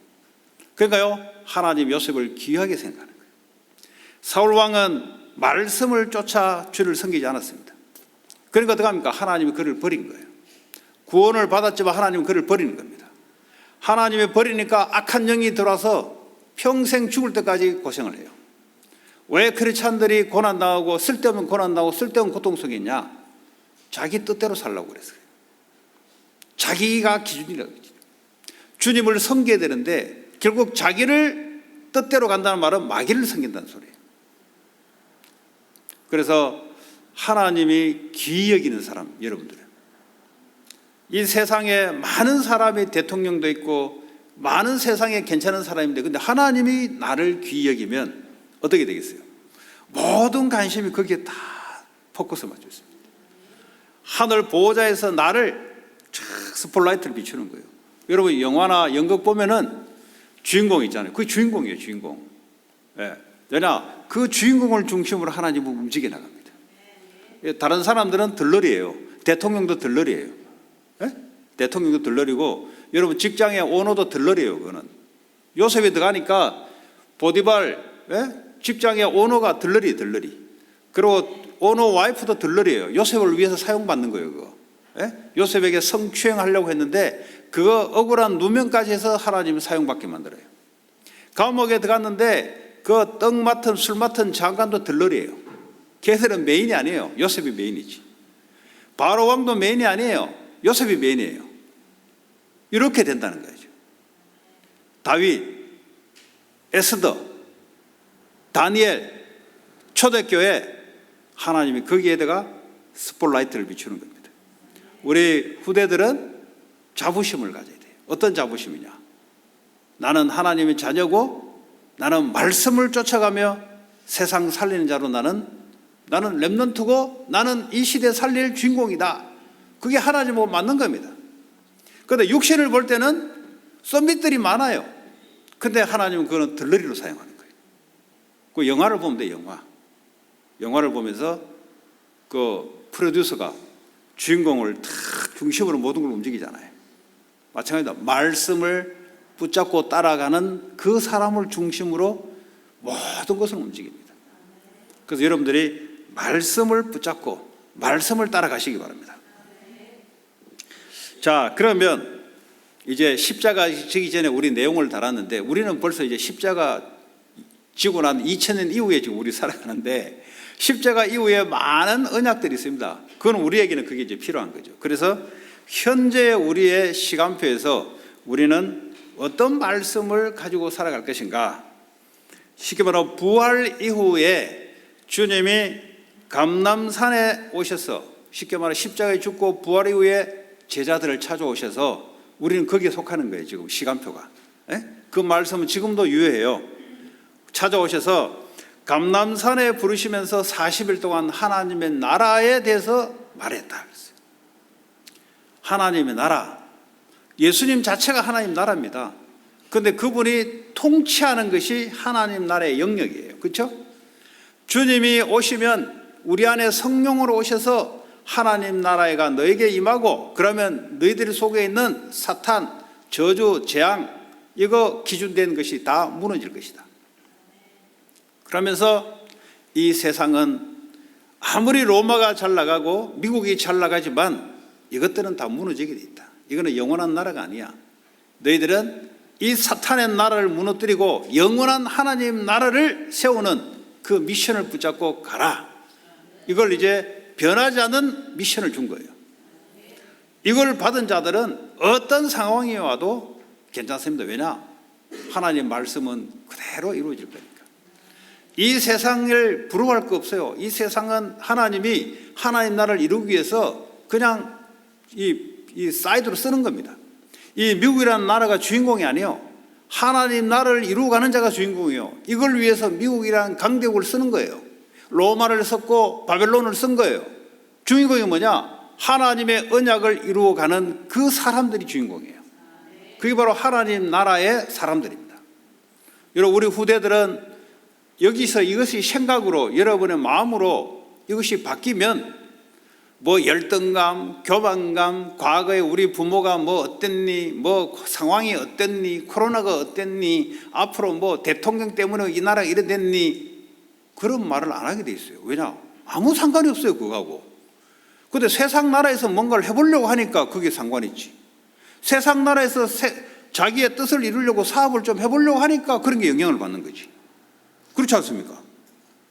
그러니까요, 하나님 요셉을 귀하게 생각하는 거예요. 사울 왕은 말씀을 쫓아 주를 섬기지 않았습니다. 그러니까 어떡합니까? 하나님이 그를 버린 거예요. 구원을 받았지만 하나님은 그를 버리는 겁니다. 하나님이 버리니까 악한 영이 들어와서 평생 죽을 때까지 고생을 해요. 왜 크리스찬들이 고난당하고 쓸데없는 고난당하고 쓸데없는 고통 속에 있냐? 자기 뜻대로 살려고 그랬어요. 자기가 기준이라고 그러죠. 주님을 섬겨야 되는데 결국 자기를 뜻대로 간다는 말은 마귀를 섬긴다는 소리예요. 그래서 하나님이 귀히 여기는 사람, 여러분들은 이 세상에 많은 사람이 대통령도 있고 많은 세상에 괜찮은 사람인데 근데 하나님이 나를 귀히 여기면 어떻게 되겠어요? 모든 관심이 거기에 다 포커스 맞춰 있습니다. 하늘 보호자에서 나를 쫙 스포트라이트를 비추는 거예요. 여러분 영화나 연극 보면은 주인공 있잖아요. 그게 주인공이에요, 주인공. 예. 왜냐? 그 주인공을 중심으로 하나님은 움직여 나갑니다. 다른 사람들은 들러리예요. 대통령도 들러리예요. 예? 대통령도 들러리고 여러분 직장의 오너도 들러리예요. 그거는 요셉이 들어가니까 보디발 직장의 오너가 들러리. 그리고 오너 와이프도 들러리예요. 요셉을 위해서 사용받는 거예요. 그거. 요셉에게 성추행하려고 했는데 그거 억울한 누명까지 해서 하나님이 사용받게 만들어요. 감옥에 들어갔는데 그 떡 맡은 술 맡은 장관도 들러리예요. 걔들은 메인이 아니에요. 요셉이 메인이지. 바로 왕도 메인이 아니에요. 요셉이 메인이에요. 이렇게 된다는 거죠. 다윗, 에스더, 다니엘, 초대교회 하나님이 거기에다가 스포트라이트를 비추는 겁니다. 우리 후대들은 자부심을 가져야 돼요. 어떤 자부심이냐? 나는 하나님의 자녀고 나는 말씀을 쫓아가며 세상 살리는 자로 나는 렘넌트고 나는 이 시대 살릴 주인공이다. 그게 하나님하고 맞는 겁니다. 그런데 육신을 볼 때는 썸밋들이 많아요. 근데 하나님은 그거는 들러리로 사용하는 거예요. 그 영화를 보면 돼요. 영화를 보면서 그 프로듀서가 주인공을 탁 중심으로 모든 걸 움직이잖아요. 마찬가지다. 말씀을 붙잡고 따라가는 그 사람을 중심으로 모든 것을 움직입니다. 그래서 여러분들이 말씀을 붙잡고 말씀을 따라가시기 바랍니다. 자, 그러면 이제 십자가 지기 전에 우리 내용을 달았는데 우리는 벌써 이제 십자가 지고 난 2000년 이후에 지금 우리 살아가는데 십자가 이후에 많은 언약들이 있습니다. 그건 우리에게는 그게 이제 필요한 거죠. 그래서 현재 우리의 시간표에서 우리는 어떤 말씀을 가지고 살아갈 것인가? 쉽게 말하면 부활 이후에 주님이 감람산에 오셔서 쉽게 말해 십자가에 죽고 부활 이후에 제자들을 찾아오셔서 우리는 거기에 속하는 거예요. 지금 시간표가. 그 말씀은 지금도 유효해요. 찾아오셔서 감람산에 부르시면서 40일 동안 하나님의 나라에 대해서 말했다. 하나님의 나라, 예수님 자체가 하나님 나라입니다. 그런데 그분이 통치하는 것이 하나님 나라의 영역이에요. 그렇죠? 주님이 오시면 우리 안에 성령으로 오셔서 하나님 나라가 너에게 임하고, 그러면 너희들 속에 있는 사탄, 저주, 재앙, 이거 기준된 것이 다 무너질 것이다. 그러면서 이 세상은 아무리 로마가 잘 나가고 미국이 잘 나가지만 이것들은 다 무너지게 돼 있다. 이거는 영원한 나라가 아니야. 너희들은 이 사탄의 나라를 무너뜨리고 영원한 하나님 나라를 세우는 그 미션을 붙잡고 가라. 이걸 이제 변하지 않는 미션을 준 거예요. 이걸 받은 자들은 어떤 상황이 와도 괜찮습니다. 왜냐? 하나님 말씀은 그대로 이루어질 거니까. 이 세상을 부러워할 거 없어요. 이 세상은 하나님이 하나님 나라를 이루기 위해서 그냥 이 사이드로 쓰는 겁니다. 이 미국이라는 나라가 주인공이 아니에요. 하나님 나라를 이루어가는 자가 주인공이에요. 이걸 위해서 미국이라는 강대국을 쓰는 거예요. 로마를 썼고 바벨론을 쓴 거예요. 주인공이 뭐냐? 하나님의 언약을 이루어가는 그 사람들이 주인공이에요. 그게 바로 하나님 나라의 사람들입니다. 여러분, 우리 후대들은 여기서 이것이 생각으로, 여러분의 마음으로 이것이 바뀌면 뭐 열등감, 교만감, 과거에 우리 부모가 뭐 어땠니, 뭐 상황이 어땠니, 코로나가 어땠니, 앞으로 뭐 대통령 때문에 이 나라가 이래 됐니, 그런 말을 안 하게 돼 있어요. 왜냐? 아무 상관이 없어요, 그거하고. 근데 세상 나라에서 뭔가를 해보려고 하니까 그게 상관이 있지. 세상 나라에서 자기의 뜻을 이루려고 사업을 좀 해보려고 하니까 그런 게 영향을 받는 거지. 그렇지 않습니까?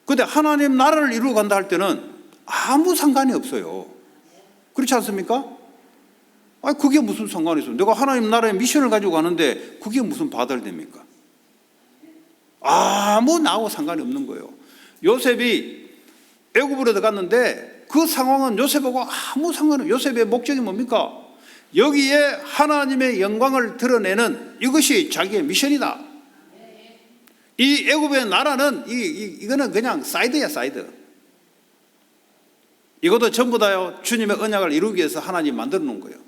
근데 하나님 나라를 이루어 간다 할 때는 아무 상관이 없어요. 그렇지 않습니까? 아니, 그게 무슨 상관이 있어? 내가 하나님 나라의 미션을 가지고 가는데 그게 무슨 바다를 됩니까? 아무 나하고 상관이 없는 거예요. 요셉이 애굽으로 들어갔는데 그 상황은 요셉하고 아무 상관이 없어요. 요셉의 목적이 뭡니까? 여기에 하나님의 영광을 드러내는 이것이 자기의 미션이다. 이 애굽의 나라는 이거는 그냥 사이드야, 사이드. 이것도 전부 다요, 주님의 언약을 이루기 위해서 하나님 만들어 놓은 거예요.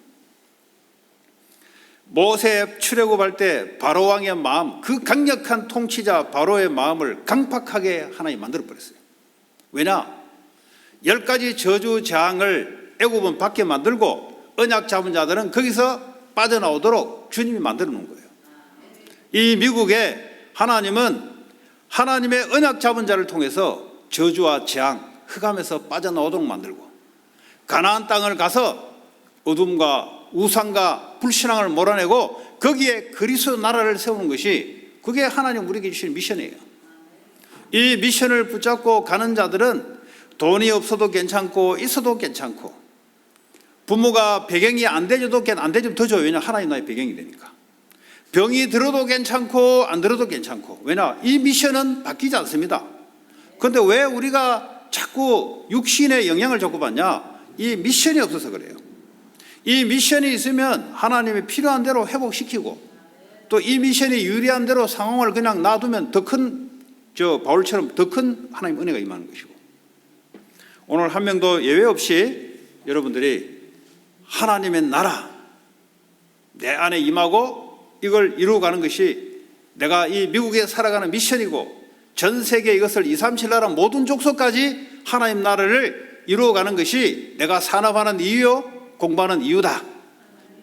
모세 출애굽할 때 바로 왕의 마음, 그 강력한 통치자 바로의 마음을 강팍하게 하나님 만들어 버렸어요. 왜냐? 10가지 저주 재앙을 애굽은 받게 만들고 언약 잡은 자들은 거기서 빠져나오도록 주님이 만들어 놓은 거예요. 이 미국에 하나님은 하나님의 언약 잡은 자를 통해서 저주와 재앙, 흑암에서 빠져나오도록 만들고, 가나안 땅을 가서 어둠과 우상과 불신앙을 몰아내고 거기에 그리스도 나라를 세우는 것이, 그게 하나님 우리에게 주신 미션이에요. 이 미션을 붙잡고 가는 자들은 돈이 없어도 괜찮고 있어도 괜찮고, 부모가 배경이 안 되져도 안 되지면 더 좋아요. 왜냐? 하나님 나라의 배경이 되니까. 병이 들어도 괜찮고 안 들어도 괜찮고. 왜냐? 이 미션은 바뀌지 않습니다. 그런데 왜 우리가 자꾸 육신의 영향을 자꾸 받냐? 이 미션이 없어서 그래요. 이 미션이 있으면 하나님이 필요한 대로 회복시키고, 또 이 미션이 유리한 대로 상황을 그냥 놔두면 더 큰, 바울처럼 더 큰 하나님 은혜가 임하는 것이고, 오늘 한 명도 예외 없이 여러분들이 하나님의 나라 내 안에 임하고 이걸 이루어가는 것이 내가 이 미국에 살아가는 미션이고, 전 세계 이것을 237 나라 모든 족속까지 하나님 나라를 이루어가는 것이 내가 산업하는 이유요, 공부하는 이유다.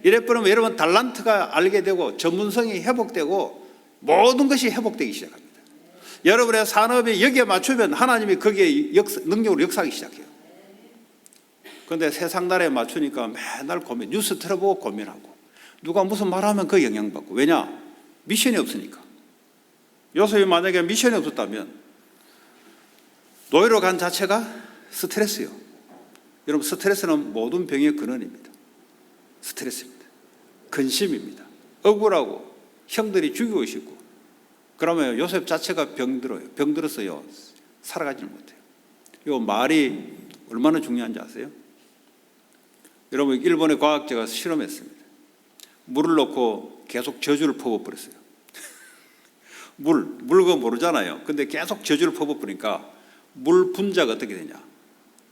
이래버리면 여러분 달란트가 알게 되고 전문성이 회복되고 모든 것이 회복되기 시작합니다. 여러분의 산업이 여기에 맞추면 하나님이 거기에 능력으로 역사하기 시작해요. 그런데 세상 나라에 맞추니까 맨날 고민, 뉴스 틀어보고 고민하고, 누가 무슨 말하면 그 영향받고. 왜냐? 미션이 없으니까. 요셉이 만약에 미션이 없었다면 노예로 간 자체가 스트레스요. 여러분, 스트레스는 모든 병의 근원입니다. 스트레스입니다. 근심입니다. 억울하고 형들이 죽이고 싶고, 그러면 요셉 자체가 병들어요. 병들었어요. 살아가지 못해요. 이 말이 얼마나 중요한지 아세요? 여러분, 일본의 과학자가 실험했습니다. 물을 넣고 계속 저주를 퍼부어버렸어요. 물 그거 모르잖아요. 근데 계속 저주를 퍼부어버리니까 물 분자가 어떻게 되냐?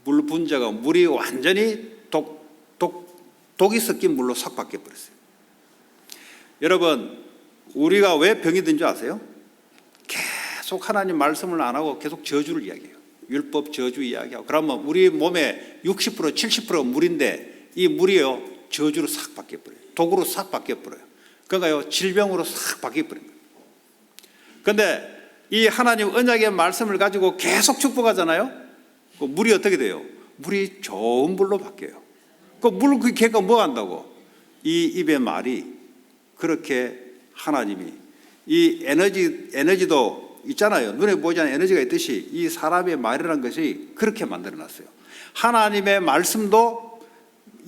물 분자가 물이 완전히 독이 섞인 물로 싹 바뀌어버렸어요. 여러분, 우리가 왜 병이 든 줄 아세요? 계속 하나님 말씀을 안 하고 계속 저주를 이야기해요. 율법 저주 이야기하고. 그러면 우리 몸의 60% 70%가 물인데 이 물이요 저주로 싹 바뀌어버려요. 독으로 싹 바뀌어버려요. 그러니까요 질병으로 싹 바뀌어버린 거예요. 그런데 이 하나님 언약의 말씀을 가지고 계속 축복하잖아요. 그 물이 어떻게 돼요? 물이 좋은 물로 바뀌어요. 그 물, 그 걔가 뭐 한다고? 이 입의 말이 그렇게 하나님이 이 에너지도 있잖아요. 눈에 보이지 않는 에너지가 있듯이 이 사람의 말이라는 것이 그렇게 만들어놨어요. 하나님의 말씀도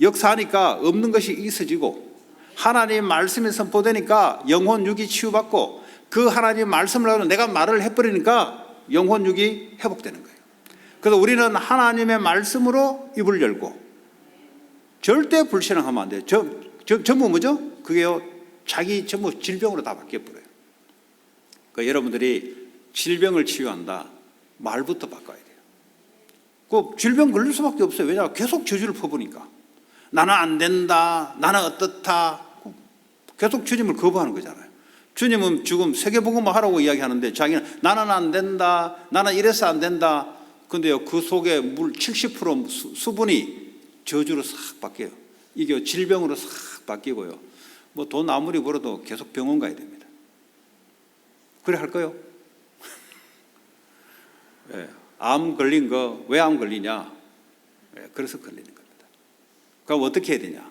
역사하니까 없는 것이 있어지고 하나님 말씀이 선포되니까 영혼 육이 치유받고 그 하나님 말씀을 하고 내가 말을 해버리니까 영혼 육이 회복되는 거예요. 그래서 우리는 하나님의 말씀으로 입을 열고 절대 불신앙하면 안 돼요. 전부 뭐죠? 그게요 자기 전부 질병으로 다 바뀌어버려요. 그러니까 여러분들이 질병을 치유한다 말부터 바꿔야 돼요. 그 질병 걸릴 수밖에 없어요. 왜냐하면 계속 저주를 퍼부니까 나는 안 된다, 나는 어떻다, 계속 주님을 거부하는 거잖아요. 주님은 지금 세계복음을 하라고 이야기하는데 자기는 나는 안 된다, 나는 이래서 안 된다. 근데요 그 속에 물 70% 수분이 저주로 싹 바뀌어요. 이게 질병으로 싹 바뀌고요. 뭐 돈 아무리 벌어도 계속 병원 가야 됩니다. 그래 할 거요? 예, 암 걸린 거 왜 암 걸리냐? 예, 그래서 걸리는 겁니다. 그럼 어떻게 해야 되냐?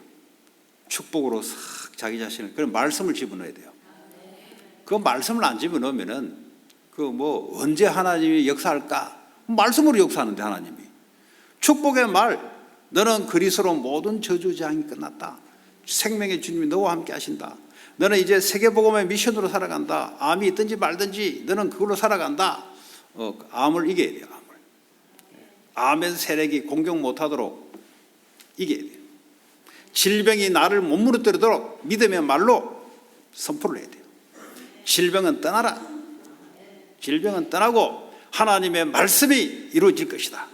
축복으로 싹 자기 자신을 그런 말씀을 집어넣어야 돼요. 그 말씀을 안 집어넣으면은 그 뭐 언제 하나님이 역사할까? 말씀으로 역사하는데 하나님이 축복의 말 너는 그리스도로 모든 저주장이 끝났다. 생명의 주님이 너와 함께 하신다. 너는 이제 세계복음의 미션으로 살아간다. 암이 있든지 말든지 너는 그걸로 살아간다. 암을 이겨야 돼요. 암의 세력이 공격 못하도록 이겨야 돼요. 질병이 나를 못 무너뜨리도록 믿음의 말로 선포를 해야 돼요. 질병은 떠나라. 질병은 떠나고 하나님의 말씀이 이루어질 것이다.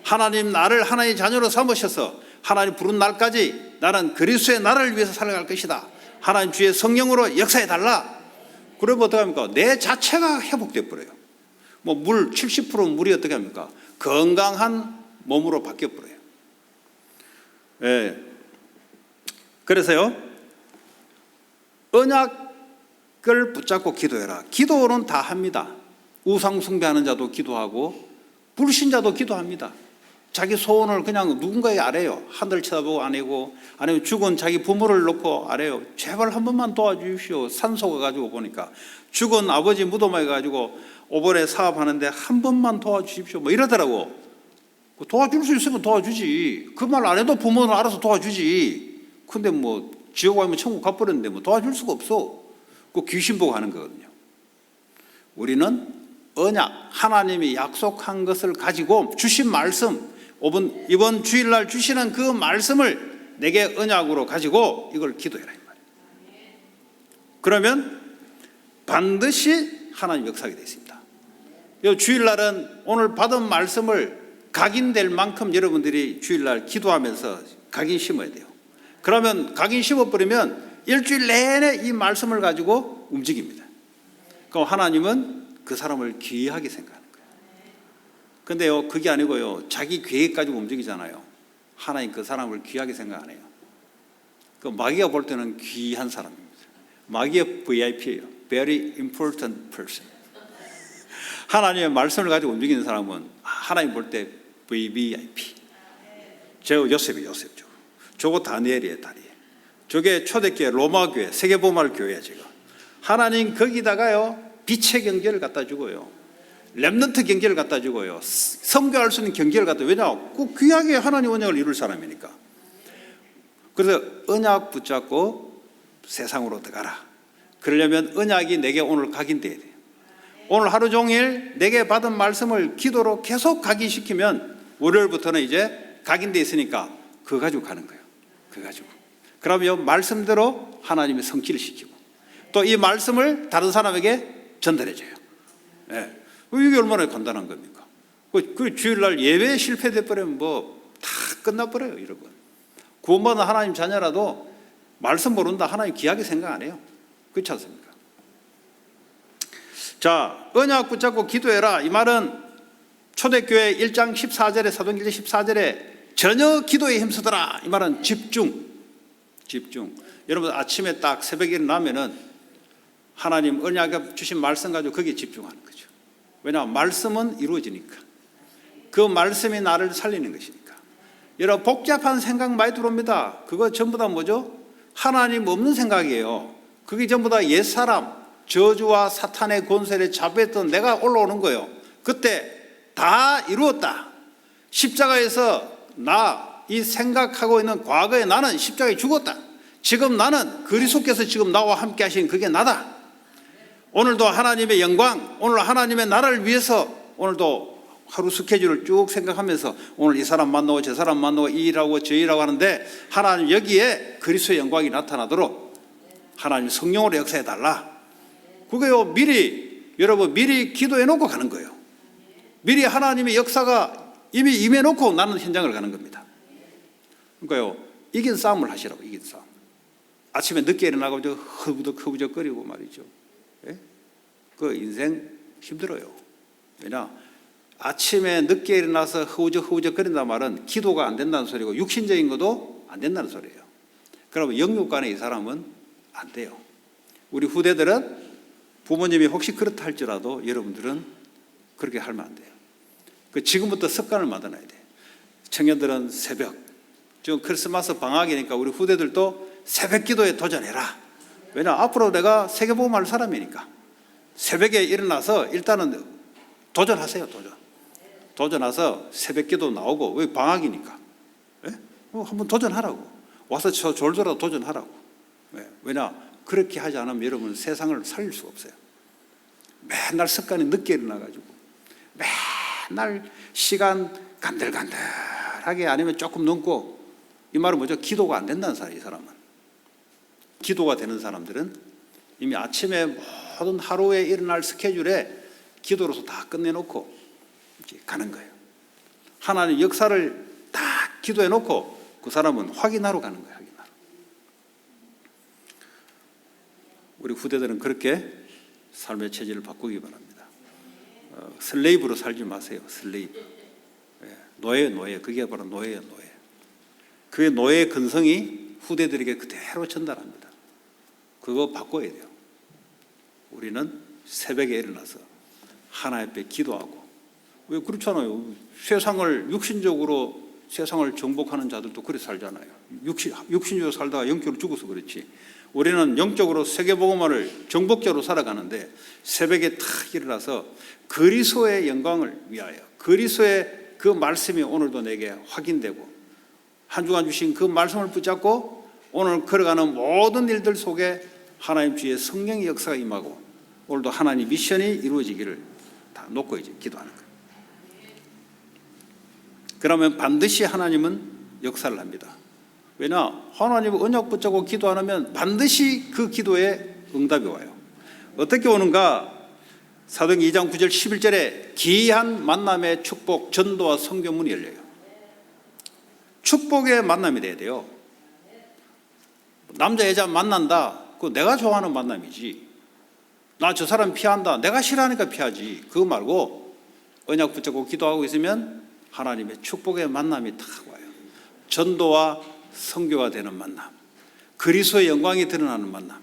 하나님 나를 하나님의 자녀로 삼으셔서 하나님 부른 날까지 나는 그리스도의 나라를 위해서 살아갈 것이다. 하나님 주의 성령으로 역사해 달라. 그러면 어떻게 합니까? 내 자체가 회복돼 버려요. 뭐 물 70% 물이 어떻게 합니까? 건강한 몸으로 바뀌어 버려요. 예. 그래서요 언약을 붙잡고 기도해라. 기도는 다 합니다. 우상 숭배하는 자도 기도하고 불신자도 기도합니다. 자기 소원을 그냥 누군가에 아뢰요. 하늘 쳐다보고 아니고 아니면 죽은 자기 부모를 놓고 아뢰요. 제발 한 번만 도와주십시오. 산소 가지고 보니까 죽은 아버지 무덤에 가지고 오번에 사업하는데 한 번만 도와주십시오. 뭐 이러더라고. 도와줄 수 있으면 도와주지. 그 말 안 해도 부모는 알아서 도와주지. 근데 뭐 지옥 가면 천국 가버렸는데 뭐 도와줄 수가 없어. 그 귀신 보고 하는 거거든요. 우리는 언약, 하나님이 약속한 것을 가지고 주신 말씀, 이번 주일날 주시는 그 말씀을 내게 언약으로 가지고 이걸 기도해라 이 말이에요. 그러면 반드시 하나님 역사하게 되어 있습니다. 이 주일날은 오늘 받은 말씀을 각인될 만큼 여러분들이 주일날 기도하면서 각인 심어야 돼요. 그러면 각인 심어버리면 일주일 내내 이 말씀을 가지고 움직입니다. 그럼 하나님은 그 사람을 귀하게 생각하는 거예요. 근데요 그게 아니고요 자기 계획 가지고 움직이잖아요. 하나님 그 사람을 귀하게 생각 안 해요. 그 마귀가 볼 때는 귀한 사람입니다. 마귀의 VIP예요. Very important person. 하나님의 말씀을 가지고 움직이는 사람은 하나님 볼 때 VVIP. 저 요셉이에요. 저거 다니엘이에요. 저게 초대교회 로마교회 세계복음화교회야 지금. 하나님 거기다가요 빛의 경계를 갖다 주고요. 렘넌트 경계를 갖다 주고요. 선교할 수 있는 경계를 갖다. 왜냐? 그 귀하게 하나님 언약을 이룰 사람이니까. 그래서 언약 붙잡고 세상으로 들어가라. 그러려면 언약이 내게 오늘 각인돼야 돼요. 오늘 하루 종일 내게 받은 말씀을 기도로 계속 각인시키면 월요일부터는 이제 각인돼 있으니까 그거 가지고 가는 거예요. 그거 가지고. 그러면 말씀대로 하나님이 성취를 시키고 또 이 말씀을 다른 사람에게 전달해줘요. 예. 이게 얼마나 간단한 겁니까? 그 주일날 예배에 실패돼 버리면 뭐 다 끝나버려요, 여러분. 구원받은 하나님 자녀라도 말씀 모른다 하나님 귀하게 생각 안 해요. 그렇지 않습니까? 자, 언약 붙잡고 기도해라. 이 말은 초대교회 1장 14절에 사도행전 14절에 전혀 기도에 힘쓰더라. 이 말은 집중. 여러분 아침에 딱 새벽에 일어나면은 하나님 언약에 주신 말씀 가지고 거기에 집중하는 거죠. 왜냐하면 말씀은 이루어지니까. 그 말씀이 나를 살리는 것이니까. 여러분 복잡한 생각 많이 들어옵니다. 그거 전부 다 뭐죠? 하나님 없는 생각이에요. 그게 전부 다 옛사람, 저주와 사탄의 권세를 자부했던 내가 올라오는 거예요. 그때 다 이루었다. 십자가에서 이 생각하고 있는 과거에 나는 십자가에 죽었다. 지금 나는 그리스도께서 지금 나와 함께 하신 그게 나다. 오늘도 하나님의 영광, 오늘 하나님의 나라를 위해서 오늘도 하루 스케줄을 쭉 생각하면서 오늘 이 사람 만나고 저 사람 만나고 이 일하고 저 일하고 하는데 하나님 여기에 그리스도의 영광이 나타나도록 하나님 성령으로 역사해 달라. 그게요 여러분 미리 기도해 놓고 가는 거예요. 미리 하나님의 역사가 이미 임해 놓고 나는 현장을 가는 겁니다. 그러니까요 이긴 싸움을 하시라고. 이긴 싸움. 아침에 늦게 일어나고 허부적거리고 말이죠. 예? 그 인생 힘들어요. 왜냐 아침에 늦게 일어나서 허우적거린다는 말은 기도가 안 된다는 소리고 육신적인 것도 안 된다는 소리예요. 그러면 영육간에 이 사람은 안 돼요. 우리 후대들은 부모님이 혹시 그렇다 할지라도 여러분들은 그렇게 하면 안 돼요. 지금부터 습관을 만들어야 돼요. 청년들은 새벽, 지금 크리스마스 방학이니까 우리 후대들도 새벽 기도에 도전해라. 왜냐 앞으로 내가 세계복음할 사람이니까 새벽에 일어나서 일단은 도전하세요. 도전해서 새벽 기도 나오고 왜 방학이니까 한번 도전하라고. 와서 저 졸더라도 도전하라고. 왜냐 그렇게 하지 않으면 여러분 세상을 살릴 수가 없어요. 맨날 습관이 늦게 일어나가지고 맨날 시간 간들간들하게 아니면 조금 넘고 이 말은 뭐죠? 기도가 안 된다는 사람이 이 사람은. 기도가 되는 사람들은 이미 아침에 모든 하루에 일어날 스케줄에 기도로서 다 끝내놓고 이렇게 가는 거예요. 하나님 역사를 다 기도해놓고 그 사람은 확인하러 가는 거예요. 확인하러. 우리 후대들은 그렇게 삶의 체질을 바꾸기 바랍니다. 슬레이브로 살지 마세요. 슬레이브. 노예. 그게 바로 노예예요. 노예. 그의 노예의 근성이 후대들에게 그대로 전달합니다. 그거 바꿔야 돼요. 우리는 새벽에 일어나서 하나님 앞에 기도하고. 왜 그렇잖아요. 육신적으로 세상을 정복하는 자들도 그렇게 살잖아요. 육신적으로 살다가 영적으로 죽어서 그렇지. 우리는 영적으로 세계복음화를 정복자로 살아가는데 새벽에 탁 일어나서 그리스도의 영광을 위하여 그리스도의 그 말씀이 오늘도 내게 확인되고 한 주간 주신 그 말씀을 붙잡고 오늘 걸어가는 모든 일들 속에 하나님 주의 성령의 역사가 임하고 오늘도 하나님 미션이 이루어지기를 다 놓고 이제 기도하는 거예요. 그러면 반드시 하나님은 역사를 합니다. 왜냐 하나님은 언약 붙잡고 기도 안 하면 반드시 그 기도에 응답이 와요. 어떻게 오는가? 사도행전 2장 9절 11절에 기이한 만남의 축복, 전도와 성교문이 열려요. 축복의 만남이 돼야 돼요. 남자 여자 만난다. 그거 내가 좋아하는 만남이지. 나 저 사람 피한다. 내가 싫어하니까 피하지. 그거 말고 언약 붙잡고 기도하고 있으면 하나님의 축복의 만남이 탁 와요. 전도와 성교가 되는 만남. 그리스도의 영광이 드러나는 만남.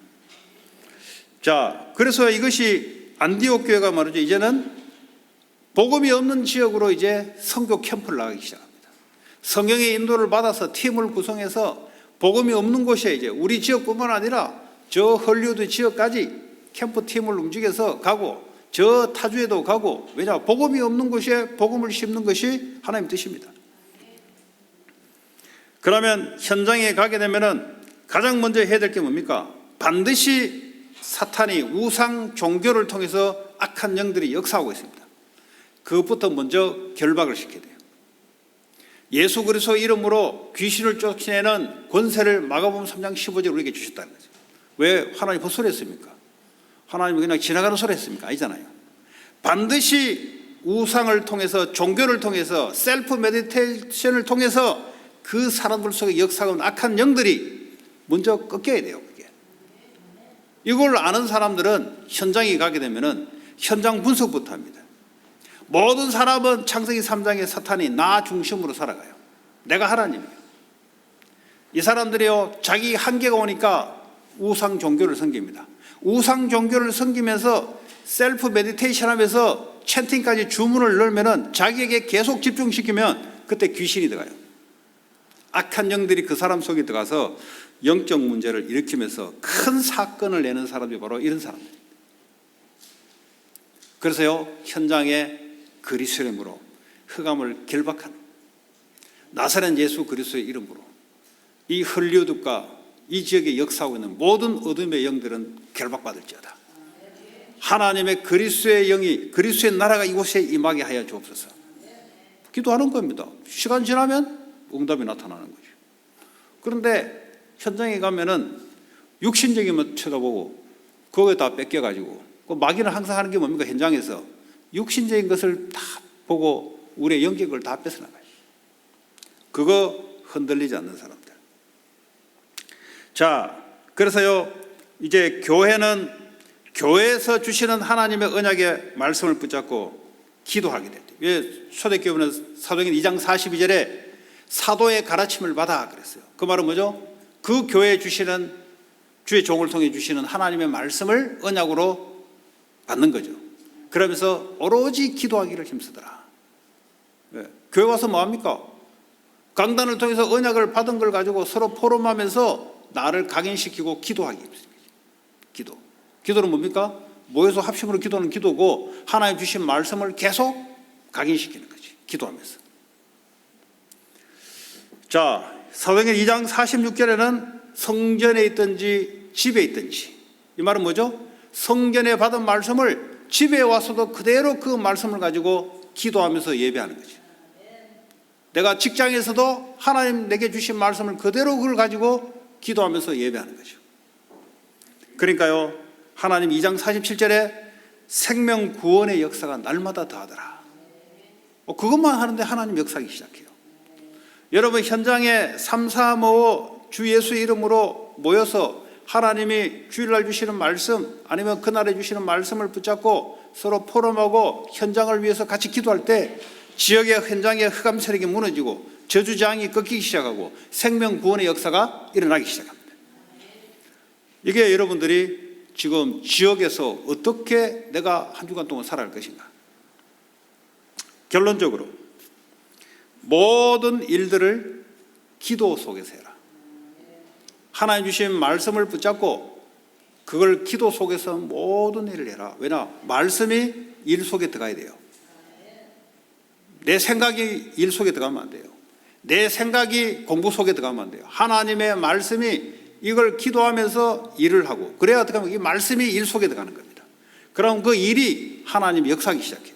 자, 그래서 이것이 안디옥 교회가 말이죠. 이제는 복음이 없는 지역으로 이제 선교 캠프를 나가기 시작합니다. 성경의 인도를 받아서 팀을 구성해서 복음이 없는 곳에 이제 우리 지역뿐만 아니라 저 헐리우드 지역까지 캠프 팀을 움직여서 가고 저 타주에도 가고. 왜냐 복음이 없는 곳에 복음을 심는 것이 하나님 뜻입니다. 그러면 현장에 가게 되면은 가장 먼저 해야 될 게 뭡니까? 반드시 사탄이 우상 종교를 통해서 악한 영들이 역사하고 있습니다. 그것부터 먼저 결박을 시켜야 돼요. 예수 그리스도 이름으로 귀신을 쫓아내는 권세를 마가복음 3장 15절 우리에게 주셨다는 거죠. 왜 하나님 헛소리 했습니까? 하나님이 그냥 지나가는 소리 했습니까? 아니잖아요. 반드시 우상을 통해서, 종교를 통해서, 셀프 메디테이션을 통해서 그 사람들 속에 역사하는 악한 영들이 먼저 꺾여야 돼요. 그게. 이걸 아는 사람들은 현장에 가게 되면은 현장 분석부터 합니다. 모든 사람은 창세기 3장의 사탄이 나 중심으로 살아가요. 내가 하나님이에요. 이 사람들이요, 자기 한계가 오니까 우상 종교를 섬깁니다. 우상 종교를 섬기면서 셀프 메디테이션 하면서 채팅까지 주문을 넣으면은 자기에게 계속 집중시키면 그때 귀신이 들어가요. 악한 영들이 그 사람 속에 들어가서 영적 문제를 일으키면서 큰 사건을 내는 사람이 바로 이런 사람들입니다. 그래서요, 현장에 그리스도의 이름으로 흑암을 결박하는, 나사렛 예수 그리스도의 이름으로 이 헐리우드과 이 지역에 역사하고 있는 모든 어둠의 영들은 결박받을지어다. 하나님의 그리스도의 영이, 그리스도의 나라가 이곳에 임하게 하여 주옵소서. 기도하는 겁니다. 시간 지나면 응답이 나타나는 거죠. 그런데 현장에 가면은 육신적인 쳐다보고 그거에 다 뺏겨가지고, 그 마귀는 항상 하는 게 뭡니까? 현장에서 육신적인 것을 다 보고 우리의 영적을 다 뺏어나가요. 그거 흔들리지 않는 사람들. 자, 그래서요, 이제 교회는 교회에서 주시는 하나님의 언약의 말씀을 붙잡고 기도하게 돼요. 왜 초대교회는 사도행전 2장 42절에 사도의 가르침을 받아 그랬어요. 그 말은 뭐죠? 그 교회에 주시는, 주의 종을 통해 주시는 하나님의 말씀을 언약으로 받는 거죠. 그러면서 오로지 기도하기를 힘쓰더라. 네. 교회 와서 뭐합니까? 강단을 통해서 언약을 받은 걸 가지고 서로 포럼하면서 나를 각인시키고 기도하기 힘씁니다. 기도는 뭡니까? 모여서 합심으로 기도하는 기도고, 하나님 주신 말씀을 계속 각인시키는 거지. 기도하면서. 자, 사도행전 2장 46절에는 성전에 있든지 집에 있든지, 이 말은 뭐죠? 성전에 받은 말씀을 집에 와서도 그대로 그 말씀을 가지고 기도하면서 예배하는 거죠. 내가 직장에서도 하나님 내게 주신 말씀을 그대로 그걸 가지고 기도하면서 예배하는 거죠. 그러니까요, 하나님 2장 47절에 생명 구원의 역사가 날마다 더하더라. 그것만 하는데 하나님 역사하기 시작해요. 여러분, 현장에 335 주 예수의 이름으로 모여서 하나님이 주일날 주시는 말씀, 아니면 그날에 주시는 말씀을 붙잡고 서로 포럼하고 현장을 위해서 같이 기도할 때 지역의 현장의 흑암 세력이 무너지고 저주장이 꺾이기 시작하고 생명 구원의 역사가 일어나기 시작합니다. 이게 여러분들이 지금 지역에서 어떻게 내가 한 주간 동안 살아갈 것인가. 결론적으로 모든 일들을 기도 속에서 해라. 하나님 주신 말씀을 붙잡고 그걸 기도 속에서 모든 일을 해라. 왜냐? 말씀이 일 속에 들어가야 돼요. 내 생각이 일 속에 들어가면 안 돼요. 내 생각이 공부 속에 들어가면 안 돼요. 하나님의 말씀이 이걸 기도하면서 일을 하고, 그래야 어떻게 하면 이 말씀이 일 속에 들어가는 겁니다. 그럼 그 일이 하나님이 역사하기 시작해요.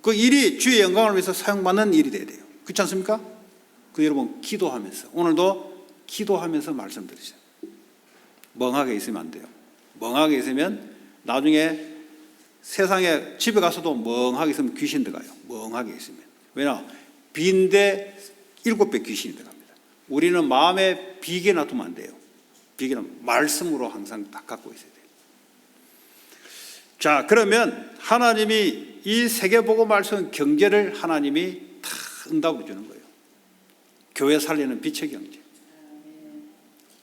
그 일이 주의 영광을 위해서 사용받는 일이 돼야 돼요. 그렇지 않습니까? 그 여러분, 기도하면서, 오늘도 기도하면서 말씀드리세요. 멍하게 있으면 안 돼요. 멍하게 있으면 나중에 세상에 집에 가서도 멍하게 있으면 귀신 들어가요. 멍하게 있으면. 왜냐? 빈대 7배 귀신이 들어갑니다. 우리는 마음에 비게 놔두면 안 돼요. 비계는 말씀으로 항상 딱 갖고 있어야 돼요. 자, 그러면 하나님이 이 세계보고 말씀 경제를 하나님이 다 응답으로 주는 거예요. 교회 살리는 빛의 경제,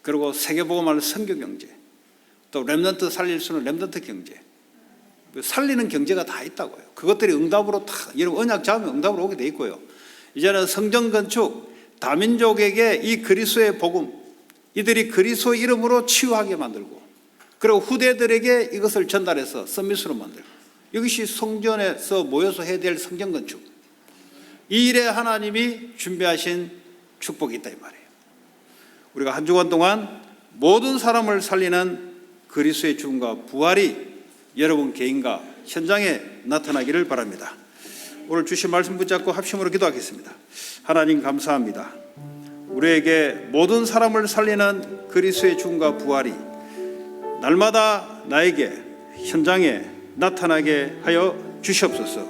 그리고 세계보고 말하는 선교 경제, 또 렘넌트 살릴 수 있는 렘넌트 경제, 살리는 경제가 다 있다고요. 그것들이 응답으로 다, 여러분 언약 잡으면 응답으로 오게 돼 있고요. 이제는 성전 건축, 다민족에게 이 그리스도의 복음, 이들이 그리스도 이름으로 치유하게 만들고, 그리고 후대들에게 이것을 전달해서 서밋으로 만들고, 이것이 성전에서 모여서 해야 될 성전 건축, 이 일에 하나님이 준비하신 축복이 있다 이 말이에요. 우리가 한 주간 동안 모든 사람을 살리는 그리스도의 죽음과 부활이 여러분 개인과 현장에 나타나기를 바랍니다. 오늘 주신 말씀 붙잡고 합심으로 기도하겠습니다. 하나님 감사합니다. 우리에게 모든 사람을 살리는 그리스도의 죽음과 부활이 날마다 나에게 현장에 나타나게 하여 주시옵소서.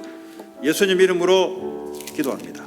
예수님 이름으로 기도합니다.